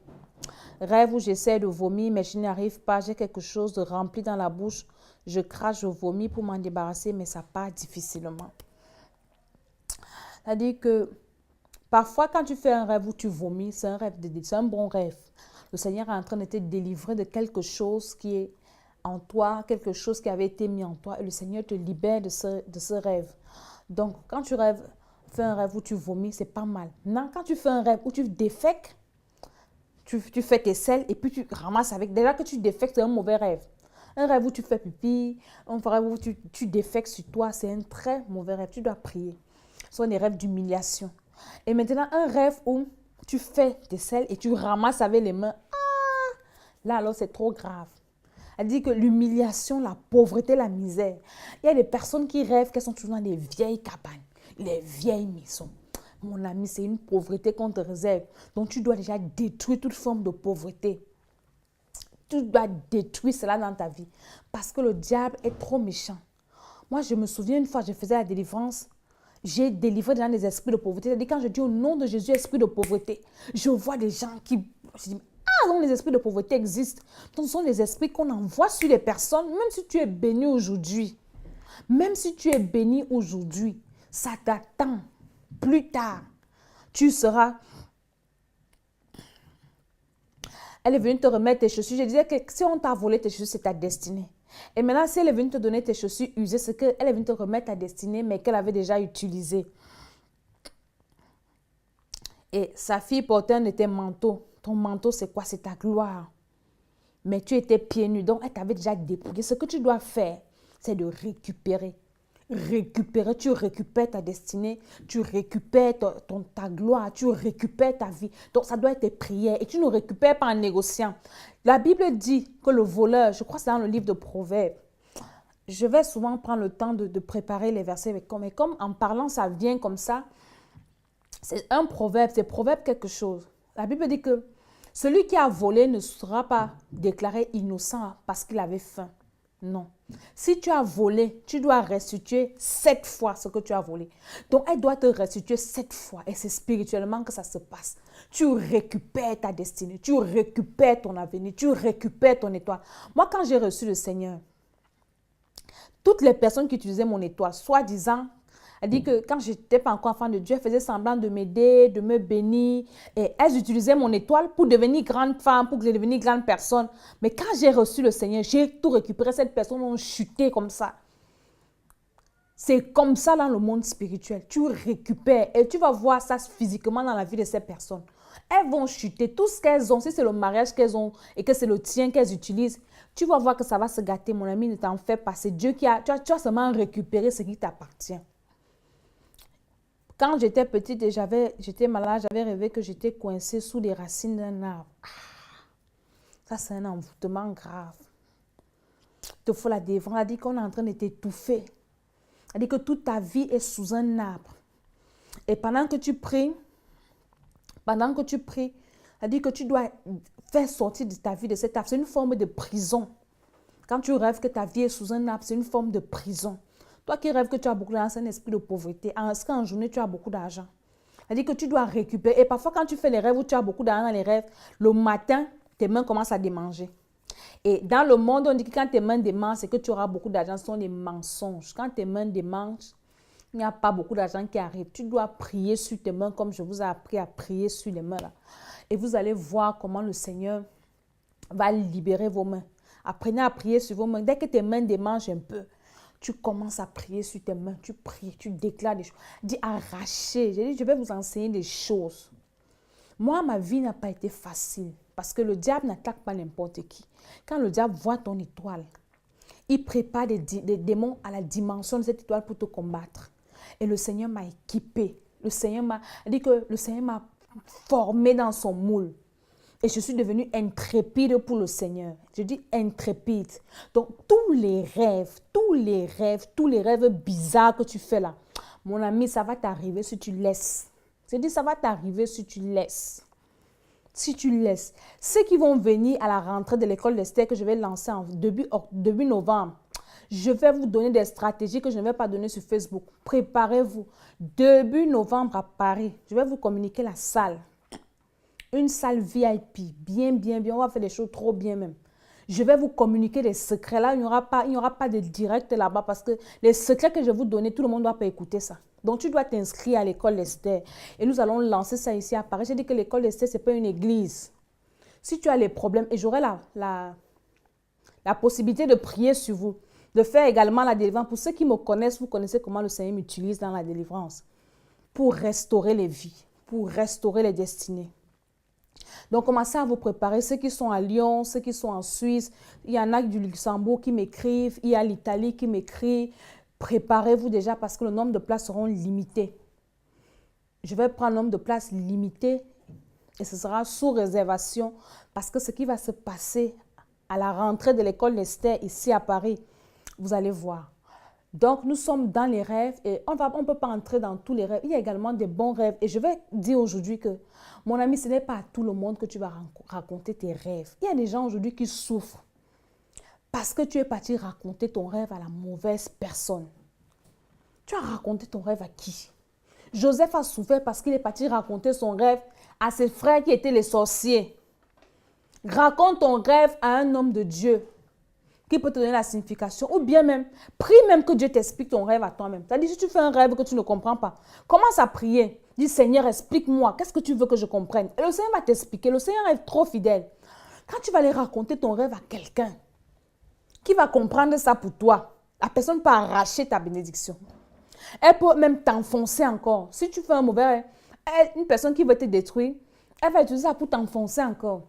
Rêve où j'essaie de vomir, mais je n'y arrive pas. J'ai quelque chose de rempli dans la bouche. Je crache, je vomis pour m'en débarrasser, mais ça part difficilement. C'est-à-dire que parfois, quand tu fais un rêve où tu vomis, c'est un bon rêve. Le Seigneur est en train de te délivrer de quelque chose qui est en toi, quelque chose qui avait été mis en toi, et le Seigneur te libère de ce rêve. Donc, quand tu fais un rêve où tu vomis, c'est pas mal. Non, quand tu fais un rêve où tu défèques, tu fais tes selles et puis tu ramasses avec. Déjà que tu défèques, c'est un mauvais rêve. Un rêve où tu fais pipi, un rêve où tu défèques sur toi, c'est un très mauvais rêve. Tu dois prier. Ce sont des rêves d'humiliation. Et maintenant, un rêve où tu fais tes selles et tu ramasses avec les mains. Ah, là, alors, c'est trop grave. Elle dit que l'humiliation, la pauvreté, la misère. Il y a des personnes qui rêvent qu'elles sont toujours dans des vieilles cabanes, les vieilles maisons. Mon ami, c'est une pauvreté qu'on te réserve. Donc, tu dois déjà détruire toute forme de pauvreté. Tu dois détruire cela dans ta vie. Parce que le diable est trop méchant. Moi, je me souviens une fois, je faisais la délivrance. J'ai délivré des gens des esprits de pauvreté. C'est-à-dire, quand je dis au nom de Jésus, esprit de pauvreté, je vois des gens qui... Je dis, ah, donc les esprits de pauvreté existent. Donc, ce sont les esprits qu'on envoie sur les personnes, même si tu es béni aujourd'hui. Même si tu es béni aujourd'hui, ça t'attend. Plus tard, tu seras... Elle est venue te remettre tes chaussures. Je disais que si on t'a volé tes chaussures, c'est ta destinée. Et maintenant, si elle est venue te donner tes chaussures usées, c'est qu'elle est venue te remettre ta destinée, mais qu'elle avait déjà utilisée. Et sa fille portait un de tes manteaux. Ton manteau, c'est quoi? C'est ta gloire. Mais tu étais pieds nus, donc elle t'avait déjà dépouillé. Ce que tu dois faire, c'est de récupérer. Récupérer, tu récupères ta destinée, tu récupères ta gloire, tu récupères ta vie. Donc, ça doit être tes prières et tu ne récupères pas en négociant. La Bible dit que le voleur, je crois que c'est dans le livre de Proverbes, je vais souvent prendre le temps de préparer les versets, mais comme en parlant, ça vient comme ça, c'est un proverbe, c'est proverbe quelque chose. La Bible dit que celui qui a volé ne sera pas déclaré innocent parce qu'il avait faim. Non. Si tu as volé, tu dois restituer 7 fois ce que tu as volé. Donc, elle doit te restituer 7 fois. Et c'est spirituellement que ça se passe. Tu récupères ta destinée. Tu récupères ton avenir. Tu récupères ton étoile. Moi, quand j'ai reçu le Seigneur, toutes les personnes qui utilisaient mon étoile, soi-disant, Elle dit que quand je n'étais pas encore enfant de Dieu, elle faisait semblant de m'aider, de me bénir. Et elles utilisaient mon étoile pour devenir grande femme, pour devenir grande personne. Mais quand j'ai reçu le Seigneur, j'ai tout récupéré. Cette personne a chuté comme ça. C'est comme ça dans le monde spirituel. Tu récupères et tu vas voir ça physiquement dans la vie de ces personnes. Elles vont chuter. Tout ce qu'elles ont, si c'est le mariage qu'elles ont et que c'est le tien qu'elles utilisent, tu vas voir que ça va se gâter. Mon ami, ne t'en fais pas. C'est Dieu qui a... Tu as seulement récupéré ce qui t'appartient. Quand j'étais petite et j'étais malade, j'avais rêvé que j'étais coincée sous les racines d'un arbre. Ça, c'est un envoûtement grave. Il te faut la délivrance. Elle dit qu'on est en train de t'étouffer. Elle dit que toute ta vie est sous un arbre. Et pendant que tu pries, elle dit que tu dois faire sortir de ta vie de cet arbre. C'est une forme de prison. Quand tu rêves que ta vie est sous un arbre, c'est une forme de prison. Toi qui rêves que tu as beaucoup d'argent, c'est un esprit de pauvreté. Est-ce qu'en journée, tu as beaucoup d'argent? Elle dit que tu dois récupérer. Et parfois, quand tu fais les rêves où tu as beaucoup d'argent dans les rêves, le matin, tes mains commencent à démanger. Et dans le monde, on dit que quand tes mains démangent, c'est que tu auras beaucoup d'argent. Ce sont des mensonges. Quand tes mains démangent, il n'y a pas beaucoup d'argent qui arrive. Tu dois prier sur tes mains comme je vous ai appris à prier sur les mains là. Et vous allez voir comment le Seigneur va libérer vos mains. Apprenez à prier sur vos mains. Dès que tes mains démangent un peu, tu commences à prier sur tes mains. Tu pries, tu déclares des choses. Dis arracher. J'ai dit, je vais vous enseigner des choses. Moi, ma vie n'a pas été facile parce que le diable n'attaque pas n'importe qui. Quand le diable voit ton étoile, il prépare des démons à la dimension de cette étoile pour te combattre. Et le Seigneur m'a équipé. Le Seigneur m'a dit que le Seigneur m'a formé dans son moule. Et je suis devenue intrépide pour le Seigneur. Je dis intrépide. Donc, tous les rêves bizarres que tu fais là, mon ami, ça va t'arriver si tu laisses. Je dis, ça va t'arriver si tu laisses. Si tu laisses. Ceux qui vont venir à la rentrée de l'école d'Esther que je vais lancer en début novembre, je vais vous donner des stratégies que je ne vais pas donner sur Facebook. Préparez-vous. Début novembre à Paris, je vais vous communiquer la salle. Une salle VIP, bien. On va faire des choses trop bien même. Je vais vous communiquer des secrets. Là, il n'y aura pas de direct là-bas parce que les secrets que je vais vous donner, tout le monde ne doit pas écouter ça. Donc, tu dois t'inscrire à l'école d'Esther. Et nous allons lancer ça ici à Paris. J'ai dit que l'école d'Esther, ce n'est pas une église. Si tu as les problèmes, et j'aurai la possibilité de prier sur vous, de faire également la délivrance. Pour ceux qui me connaissent, vous connaissez comment le Seigneur m'utilise dans la délivrance. Pour restaurer les vies, pour restaurer les destinées. Donc, commencez à vous préparer. Ceux qui sont à Lyon, ceux qui sont en Suisse, il y en a du Luxembourg qui m'écrivent, il y a l'Italie qui m'écrit. Préparez-vous déjà parce que le nombre de places seront limitées. Je vais prendre le nombre de places limité et ce sera sous réservation parce que ce qui va se passer à la rentrée de l'école d'Esther ici à Paris, vous allez voir. Donc, nous sommes dans les rêves et on ne peut pas entrer dans tous les rêves. Il y a également des bons rêves. Et je vais dire aujourd'hui que, mon ami, ce n'est pas à tout le monde que tu vas raconter tes rêves. Il y a des gens aujourd'hui qui souffrent parce que tu es parti raconter ton rêve à la mauvaise personne. Tu as raconté ton rêve à qui? Joseph a souffert parce qu'il est parti raconter son rêve à ses frères qui étaient les sorciers. Raconte ton rêve à un homme de Dieu qui peut te donner la signification, ou bien même, prie même que Dieu t'explique ton rêve à toi-même. C'est-à-dire, si tu fais un rêve que tu ne comprends pas, commence à prier. Dis, Seigneur, explique-moi, qu'est-ce que tu veux que je comprenne? Et le Seigneur va t'expliquer. Le Seigneur est trop fidèle. Quand tu vas aller raconter ton rêve à quelqu'un qui va comprendre ça pour toi, la personne peut arracher ta bénédiction. Elle peut même t'enfoncer encore. Si tu fais un mauvais rêve, une personne qui veut te détruire, elle va utiliser ça pour t'enfoncer encore.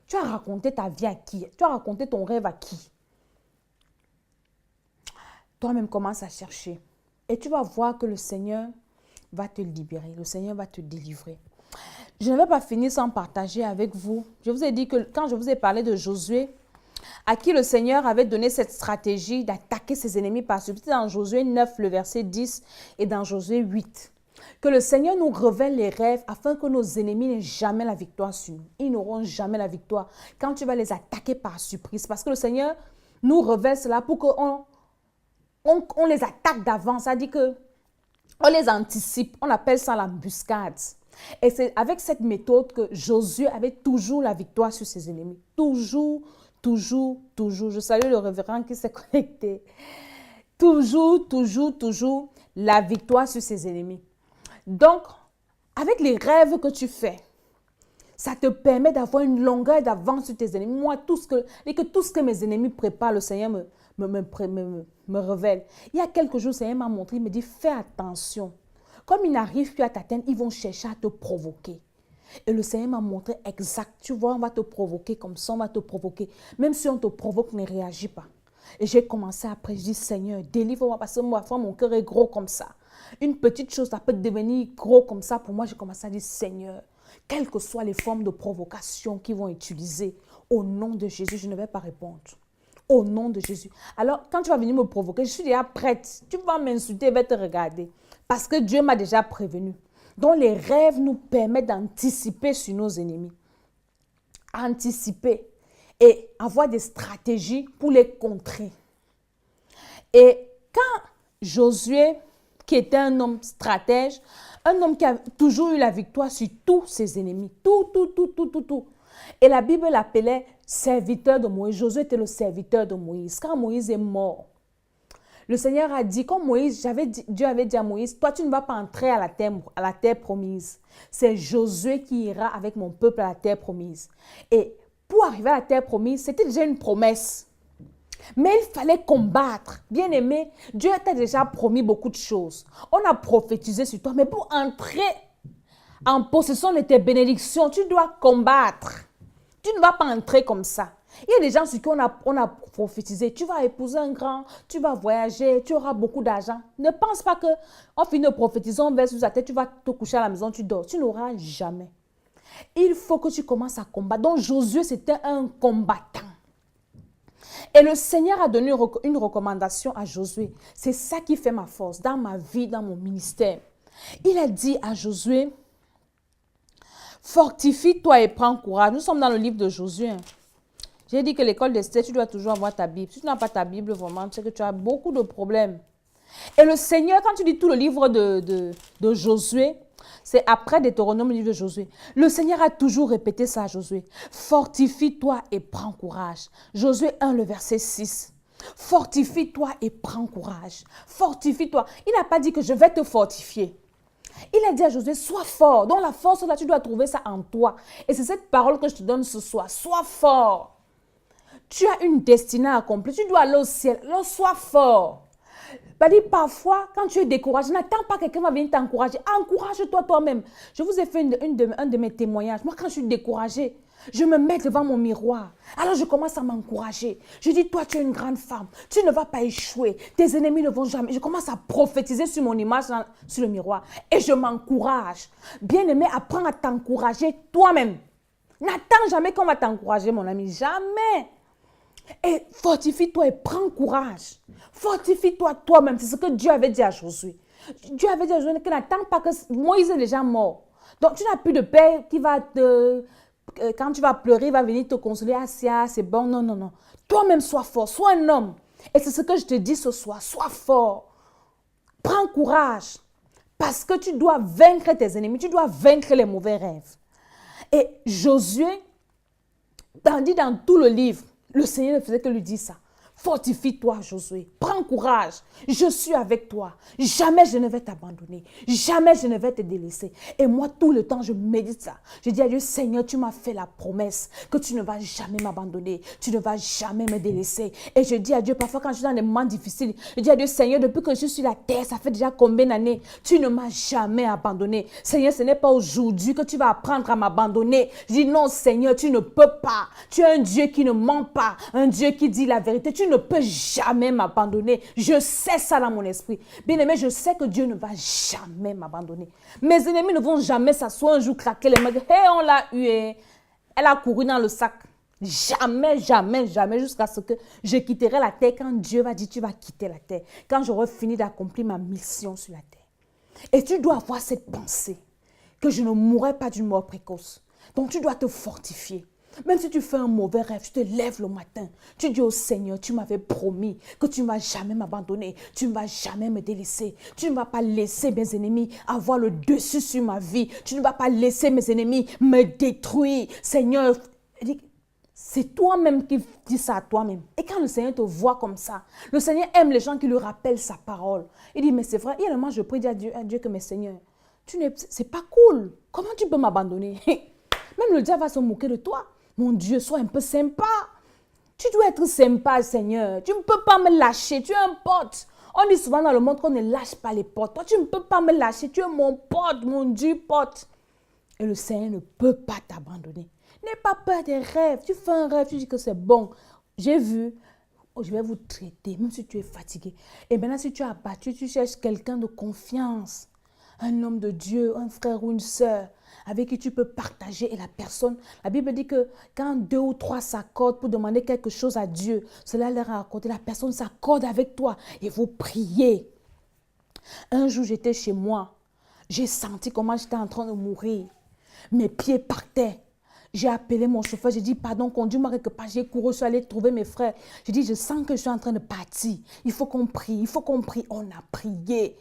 Tu as raconté ta vie à qui? Tu as raconté ton rêve à qui? Toi-même, commence à chercher. Et tu vas voir que le Seigneur va te libérer. Le Seigneur va te délivrer. Je ne vais pas finir sans partager avec vous. Je vous ai dit que quand je vous ai parlé de Josué, à qui le Seigneur avait donné cette stratégie d'attaquer ses ennemis par suite, dans Josué 9, le verset 10 et dans Josué 8. Que le Seigneur nous révèle les rêves afin que nos ennemis n'aient jamais la victoire sur nous. Ils n'auront jamais la victoire quand tu vas les attaquer par surprise. Parce que le Seigneur nous révèle cela pour qu'on on les attaque d'avance. Ça dit que on les anticipe. On appelle ça l'embuscade. Et c'est avec cette méthode que Josué avait toujours la victoire sur ses ennemis. Toujours. Je salue le révérend qui s'est connecté. Toujours. la victoire sur ses ennemis. Donc, avec les rêves que tu fais, ça te permet d'avoir une longueur d'avance sur tes ennemis. Moi, tout ce que mes ennemis préparent, le Seigneur me révèle. Il y a quelques jours, le Seigneur m'a montré, il me dit, fais attention. Comme ils n'arrivent plus à t'atteindre, ils vont chercher à te provoquer. Et le Seigneur m'a montré exact. Tu vois, on va te provoquer comme ça, on va te provoquer. Même si on te provoque, ne réagis pas. Et j'ai commencé après, je dis, Seigneur, délivre-moi parce que moi, mon cœur est gros comme ça. Une petite chose, ça peut devenir gros comme ça. Pour moi, j'ai commencé à dire, Seigneur, quelles que soient les formes de provocation qu'ils vont utiliser, au nom de Jésus, je ne vais pas répondre. Au nom de Jésus. Alors, quand tu vas venir me provoquer, je suis déjà prête. Tu vas m'insulter, je vais te regarder. Parce que Dieu m'a déjà prévenu. Donc, les rêves nous permettent d'anticiper sur nos ennemis. Anticiper. Et avoir des stratégies pour les contrer. Et quand Josué, qui était un homme stratège, un homme qui a toujours eu la victoire sur tous ses ennemis. Tout. Et la Bible l'appelait serviteur de Moïse. Josué était le serviteur de Moïse. Quand Moïse est mort, le Seigneur a dit, comme Moïse, Dieu avait dit à Moïse, toi tu ne vas pas entrer à la terre promise. C'est Josué qui ira avec mon peuple à la terre promise. Et pour arriver à la terre promise, c'était déjà une promesse. Mais il fallait combattre. Bien-aimé, Dieu t'a déjà promis beaucoup de choses. On a prophétisé sur toi, mais pour entrer en possession de tes bénédictions, tu dois combattre. Tu ne vas pas entrer comme ça. Il y a des gens sur qui on a prophétisé. Tu vas épouser un grand, tu vas voyager, tu auras beaucoup d'argent. Ne pense pas qu'on finit de prophétiser, on verse sur ta tête, tu vas te coucher à la maison, tu dors. Tu n'auras jamais. Il faut que tu commences à combattre. Donc Josué, c'était un combattant. Et le Seigneur a donné une recommandation à Josué. C'est ça qui fait ma force dans ma vie, dans mon ministère. Il a dit à Josué, fortifie-toi et prends courage. Nous sommes dans le livre de Josué. J'ai dit que l'école d'Esther, tu dois toujours avoir ta Bible. Si tu n'as pas ta Bible, vraiment, tu sais que tu as beaucoup de problèmes. Et le Seigneur, quand tu lis tout le livre de Josué, c'est après Deutéronome, le livre de Josué. Le Seigneur a toujours répété ça à Josué. Fortifie-toi et prends courage. Josué 1, le verset 6. Fortifie-toi et prends courage. Fortifie-toi. Il n'a pas dit que je vais te fortifier. Il a dit à Josué, sois fort. Donc la force là, tu dois trouver ça en toi. Et c'est cette parole que je te donne ce soir. Sois fort. Tu as une destinée à accomplir. Tu dois aller au ciel. Alors sois fort. Parfois, quand tu es découragé, n'attends pas que quelqu'un va venir t'encourager. Encourage-toi toi-même. Je vous ai fait un de mes témoignages. Moi, quand je suis découragée, je me mets devant mon miroir. Alors, je commence à m'encourager. Je dis, toi, tu es une grande femme. Tu ne vas pas échouer. Tes ennemis ne vont jamais. Je commence à prophétiser sur mon image, sur le miroir. Et je m'encourage. Bien-aimé, apprends à t'encourager toi-même. N'attends jamais qu'on va t'encourager, mon ami. Jamais. Et fortifie-toi et prends courage. Fortifie-toi toi-même. C'est ce que Dieu avait dit à Josué. Dieu avait dit à Josué que n'attends pas que Moïse est déjà mort. Donc tu n'as plus de père qui va te... Quand tu vas pleurer, il va venir te consoler. Ah, c'est bon. Non. Toi-même, sois fort. Sois un homme. Et c'est ce que je te dis ce soir. Sois fort. Prends courage. Parce que tu dois vaincre tes ennemis. Tu dois vaincre les mauvais rêves. Et Josué, dans tout le livre, le Seigneur ne faisait que lui dire ça. Fortifie-toi, Josué. Prends courage. Je suis avec toi. Jamais je ne vais t'abandonner. Jamais je ne vais te délaisser. Et moi, tout le temps, je médite ça. Je dis à Dieu, Seigneur, tu m'as fait la promesse que tu ne vas jamais m'abandonner. Tu ne vas jamais me délaisser. Et je dis à Dieu, parfois quand je suis dans des moments difficiles, je dis à Dieu, Seigneur, depuis que je suis sur la terre, ça fait déjà combien d'années? Tu ne m'as jamais abandonné. Seigneur, ce n'est pas aujourd'hui que tu vas apprendre à m'abandonner. Je dis, non, Seigneur, tu ne peux pas. Tu es un Dieu qui ne ment pas. Un Dieu qui dit la vérité. Tu ne peux jamais m'abandonner. Je sais ça dans mon esprit. Bien-aimé, je sais que Dieu ne va jamais m'abandonner. Mes ennemis ne vont jamais s'asseoir un jour, craquer les mains. Hey, on l'a eu. Elle a couru dans le sac. Jamais, jusqu'à ce que je quitterai la terre quand Dieu va dire tu vas quitter la terre. Quand j'aurai fini d'accomplir ma mission sur la terre. Et tu dois avoir cette pensée que je ne mourrai pas d'une mort précoce. Donc tu dois te fortifier. Même si tu fais un mauvais rêve, tu te lèves le matin. Tu dis au Seigneur, tu m'avais promis que tu ne vas jamais m'abandonner. Tu ne vas jamais me délaisser. Tu ne vas pas laisser mes ennemis avoir le dessus sur ma vie. Tu ne vas pas laisser mes ennemis me détruire. Seigneur, C'est toi-même qui dis ça à toi-même. Et quand le Seigneur te voit comme ça, le Seigneur aime les gens qui lui rappellent sa parole. Il dit, mais c'est vrai, moi je prie à Dieu que, mais Seigneur, c'est pas cool. Comment tu peux m'abandonner? Même le diable va se moquer de toi. Mon Dieu, sois un peu sympa. Tu dois être sympa, Seigneur. Tu ne peux pas me lâcher. Tu es un pote. On dit souvent dans le monde qu'on ne lâche pas les potes. Toi, tu ne peux pas me lâcher. Tu es mon pote, mon Dieu pote. Et le Seigneur ne peut pas t'abandonner. N'aie pas peur des rêves. Tu fais un rêve, tu dis que c'est bon. J'ai vu, je vais vous traiter, même si tu es fatigué. Et maintenant, si tu es abattu, tu cherches quelqu'un de confiance. Un homme de Dieu, un frère ou une sœur avec qui tu peux partager. Et la personne, la Bible dit que quand 2 ou 3 s'accordent pour demander quelque chose à Dieu, cela leur a accordé. La personne s'accorde avec toi et vous priez. Un jour, j'étais chez moi. J'ai senti comment j'étais en train de mourir. Mes pieds partaient. J'ai appelé mon chauffeur, j'ai dit, pardon, conduis-moi quelque part. J'ai couru, je suis allée trouver mes frères. J'ai dit, je sens que je suis en train de partir. Il faut qu'on prie, il faut qu'on prie. On a prié,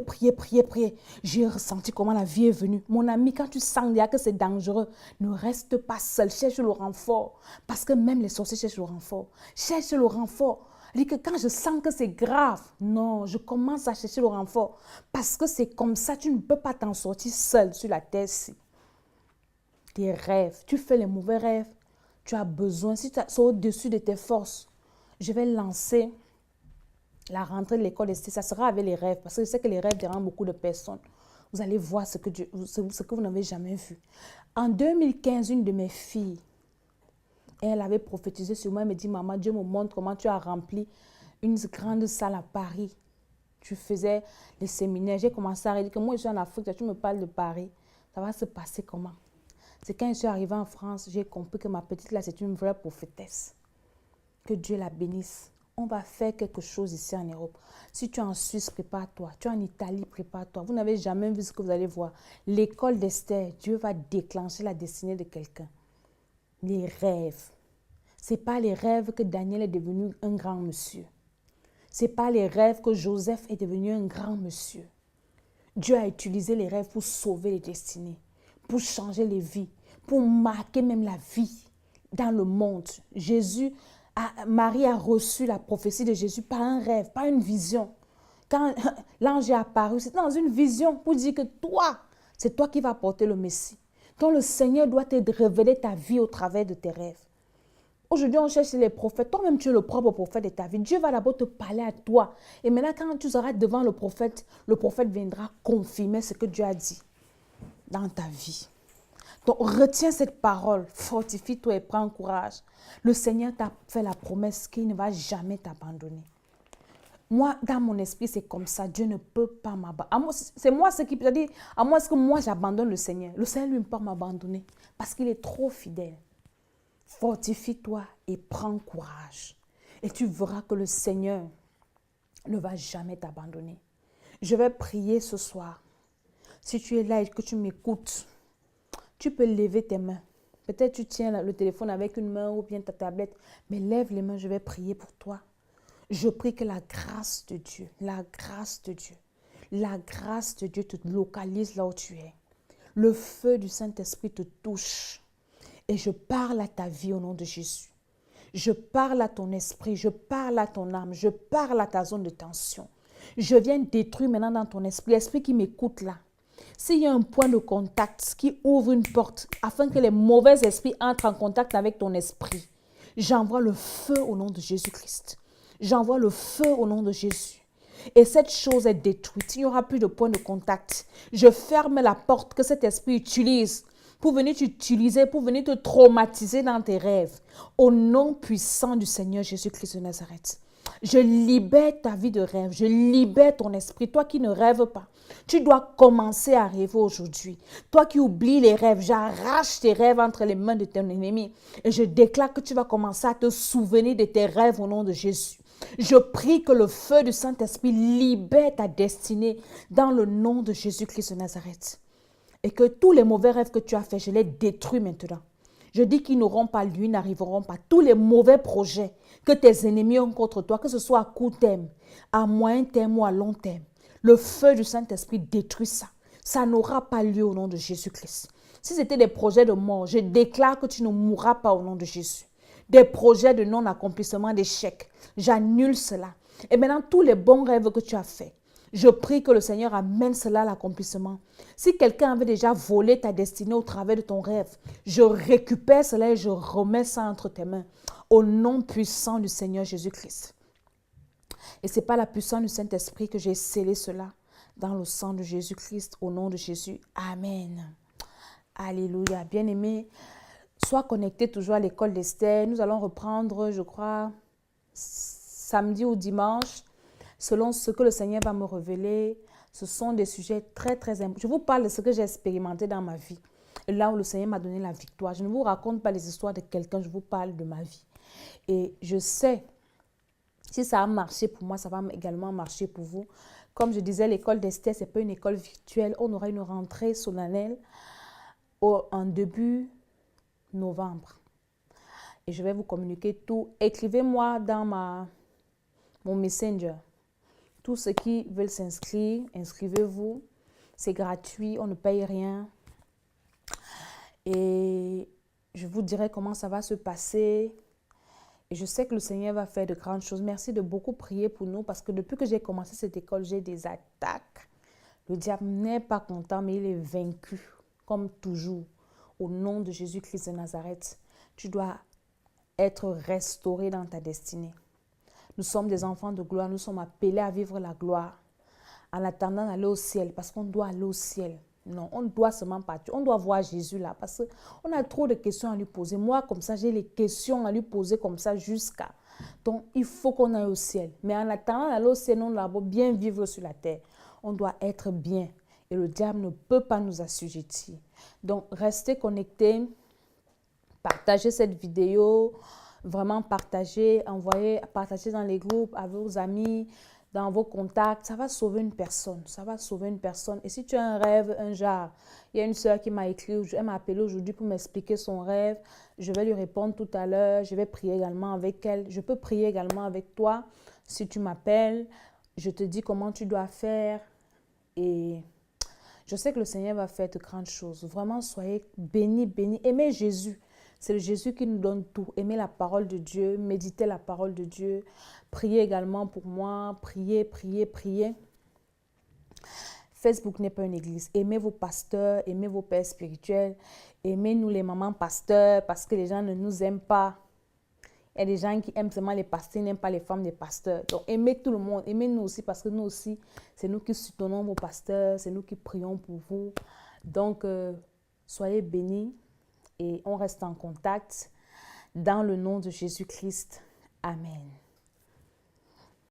prié. J'ai ressenti comment la vie est venue. Mon ami, quand tu sens déjà que c'est dangereux, ne reste pas seul, cherche le renfort. Parce que même les sorciers cherchent le renfort. Cherche le renfort. Dit que quand je sens que c'est grave, non, je commence à chercher le renfort. Parce que c'est comme ça, tu ne peux pas t'en sortir seul sur la terre-ci. Tes rêves, tu fais les mauvais rêves, tu as besoin, si tu es au-dessus de tes forces, je vais lancer la rentrée de l'école d'Esther, ça sera avec les rêves, parce que je sais que les rêves dérangent beaucoup de personnes. Vous allez voir ce que vous n'avez jamais vu. En 2015, une de mes filles, elle avait prophétisé sur moi, elle me dit, maman, Dieu me montre comment tu as rempli une grande salle à Paris. Tu faisais les séminaires, j'ai commencé à dire que moi je suis en Afrique, tu me parles de Paris, ça va se passer comment? C'est quand je suis arrivée en France, j'ai compris que ma petite là, c'est une vraie prophétesse. Que Dieu la bénisse. On va faire quelque chose ici en Europe. Si tu es en Suisse, prépare-toi. Tu es en Italie, prépare-toi. Vous n'avez jamais vu ce que vous allez voir. L'école d'Esther, Dieu va déclencher la destinée de quelqu'un. Les rêves. Ce n'est pas les rêves que Daniel est devenu un grand monsieur. Ce n'est pas les rêves que Joseph est devenu un grand monsieur. Dieu a utilisé les rêves pour sauver les destinées, pour changer les vies, pour marquer même la vie dans le monde. Marie a reçu la prophétie de Jésus par un rêve, par une vision. Quand l'ange est apparu, c'est dans une vision pour dire que toi, c'est toi qui vas porter le Messie. Donc le Seigneur doit te révéler ta vie au travers de tes rêves. Aujourd'hui, on cherche les prophètes. Toi-même, tu es le propre prophète de ta vie. Dieu va d'abord te parler à toi. Et maintenant, quand tu seras devant le prophète viendra confirmer ce que Dieu a dit dans ta vie. Donc, retiens cette parole. Fortifie-toi et prends courage. Le Seigneur t'a fait la promesse qu'il ne va jamais t'abandonner. Moi, dans mon esprit, c'est comme ça. Dieu ne peut pas m'abandonner. C'est moi ce qui peut dire, à moins que moi, j'abandonne le Seigneur. Le Seigneur, lui, ne peut pas m'abandonner parce qu'il est trop fidèle. Fortifie-toi et prends courage. Et tu verras que le Seigneur ne va jamais t'abandonner. Je vais prier ce soir. Si tu es là et que tu m'écoutes, tu peux lever tes mains. Peut-être tu tiens le téléphone avec une main ou bien ta tablette, mais lève les mains, je vais prier pour toi. Je prie que la grâce de Dieu te localise là où tu es. Le feu du Saint-Esprit te touche. Et je parle à ta vie au nom de Jésus. Je parle à ton esprit, je parle à ton âme, je parle à ta zone de tension. Je viens détruire maintenant dans ton esprit, l'esprit qui m'écoute là. S'il y a un point de contact qui ouvre une porte afin que les mauvais esprits entrent en contact avec ton esprit, j'envoie le feu au nom de Jésus-Christ. J'envoie le feu au nom de Jésus. Et cette chose est détruite. Il n'y aura plus de point de contact. Je ferme la porte que cet esprit utilise pour venir t'utiliser, pour venir te traumatiser dans tes rêves. Au nom puissant du Seigneur Jésus-Christ de Nazareth. Je libère ta vie de rêve. Je libère ton esprit. Toi qui ne rêves pas, tu dois commencer à rêver aujourd'hui. Toi qui oublies les rêves, j'arrache tes rêves entre les mains de ton ennemi. Et je déclare que tu vas commencer à te souvenir de tes rêves au nom de Jésus. Je prie que le feu du Saint-Esprit libère ta destinée dans le nom de Jésus-Christ de Nazareth. Et que tous les mauvais rêves que tu as faits, je les détruis maintenant. Je dis qu'ils n'auront pas lieu, ils n'arriveront pas. Tous les mauvais projets que tes ennemis ont contre toi, que ce soit à court terme, à moyen terme ou à long terme, le feu du Saint-Esprit détruit ça. Ça n'aura pas lieu au nom de Jésus-Christ. Si c'était des projets de mort, je déclare que tu ne mourras pas au nom de Jésus. Des projets de non-accomplissement, d'échec, j'annule cela. Et maintenant, tous les bons rêves que tu as faits, je prie que le Seigneur amène cela à l'accomplissement. Si quelqu'un avait déjà volé ta destinée au travers de ton rêve, je récupère cela et je remets ça entre tes mains. Au nom puissant du Seigneur Jésus-Christ. Et ce n'est pas la puissance du Saint-Esprit que j'ai scellé cela dans le sang de Jésus-Christ, au nom de Jésus. Amen. Alléluia. Bien-aimés, sois connecté toujours à l'école d'Esther. Nous allons reprendre, je crois, samedi ou dimanche, selon ce que le Seigneur va me révéler. Ce sont des sujets très, très importants. Je vous parle de ce que j'ai expérimenté dans ma vie. Et là où le Seigneur m'a donné la victoire. Je ne vous raconte pas les histoires de quelqu'un, je vous parle de ma vie. Et je sais, si ça a marché pour moi, ça va également marcher pour vous. Comme je disais, l'école d'Esther, ce n'est pas une école virtuelle. On aura une rentrée solennelle en début novembre. Et je vais vous communiquer tout. Écrivez-moi dans mon Messenger. Tous ceux qui veulent s'inscrire, inscrivez-vous. C'est gratuit, on ne paye rien. Et je vous dirai comment ça va se passer. Et je sais que le Seigneur va faire de grandes choses. Merci de beaucoup prier pour nous parce que depuis que j'ai commencé cette école, j'ai des attaques. Le diable n'est pas content, mais il est vaincu, comme toujours. Au nom de Jésus-Christ de Nazareth, tu dois être restauré dans ta destinée. Nous sommes des enfants de gloire, nous sommes appelés à vivre la gloire en attendant d'aller au ciel, parce qu'on doit aller au ciel. Non, on doit seulement partir. On doit voir Jésus là, parce qu'on a trop de questions à lui poser. Moi, comme ça, j'ai les questions à lui poser comme ça jusqu'à. Donc, il faut qu'on aille au ciel. Mais en attendant d'aller au ciel, on doit bien vivre sur la terre. On doit être bien. Et le diable ne peut pas nous assujettir. Donc, restez connectés. Partagez cette vidéo. Vraiment partagez, envoyez, partagez dans les groupes, à vos amis, dans vos contacts. Ça va sauver une personne. Ça va sauver une personne. Et si tu as un rêve, un genre, il y a une soeur qui m'a écrit, elle m'a appelé aujourd'hui pour m'expliquer son rêve. Je vais lui répondre tout à l'heure. Je vais prier également avec elle. Je peux prier également avec toi. Si tu m'appelles, je te dis comment tu dois faire. Et je sais que le Seigneur va faire de grandes choses. Vraiment, soyez bénis, bénis. Aimez Jésus. C'est le Jésus qui nous donne tout. Aimez la parole de Dieu, méditez la parole de Dieu. Priez également pour moi. Priez, priez, priez. Facebook n'est pas une église. Aimez vos pasteurs, aimez vos pères spirituels. Aimez-nous les mamans pasteurs parce que les gens ne nous aiment pas. Il y a des gens qui aiment seulement les pasteurs, n'aiment pas les femmes des pasteurs. Donc, aimez tout le monde. Aimez-nous aussi parce que nous aussi, c'est nous qui soutenons vos pasteurs, c'est nous qui prions pour vous. Donc, soyez bénis et on reste en contact dans le nom de Jésus-Christ. Amen.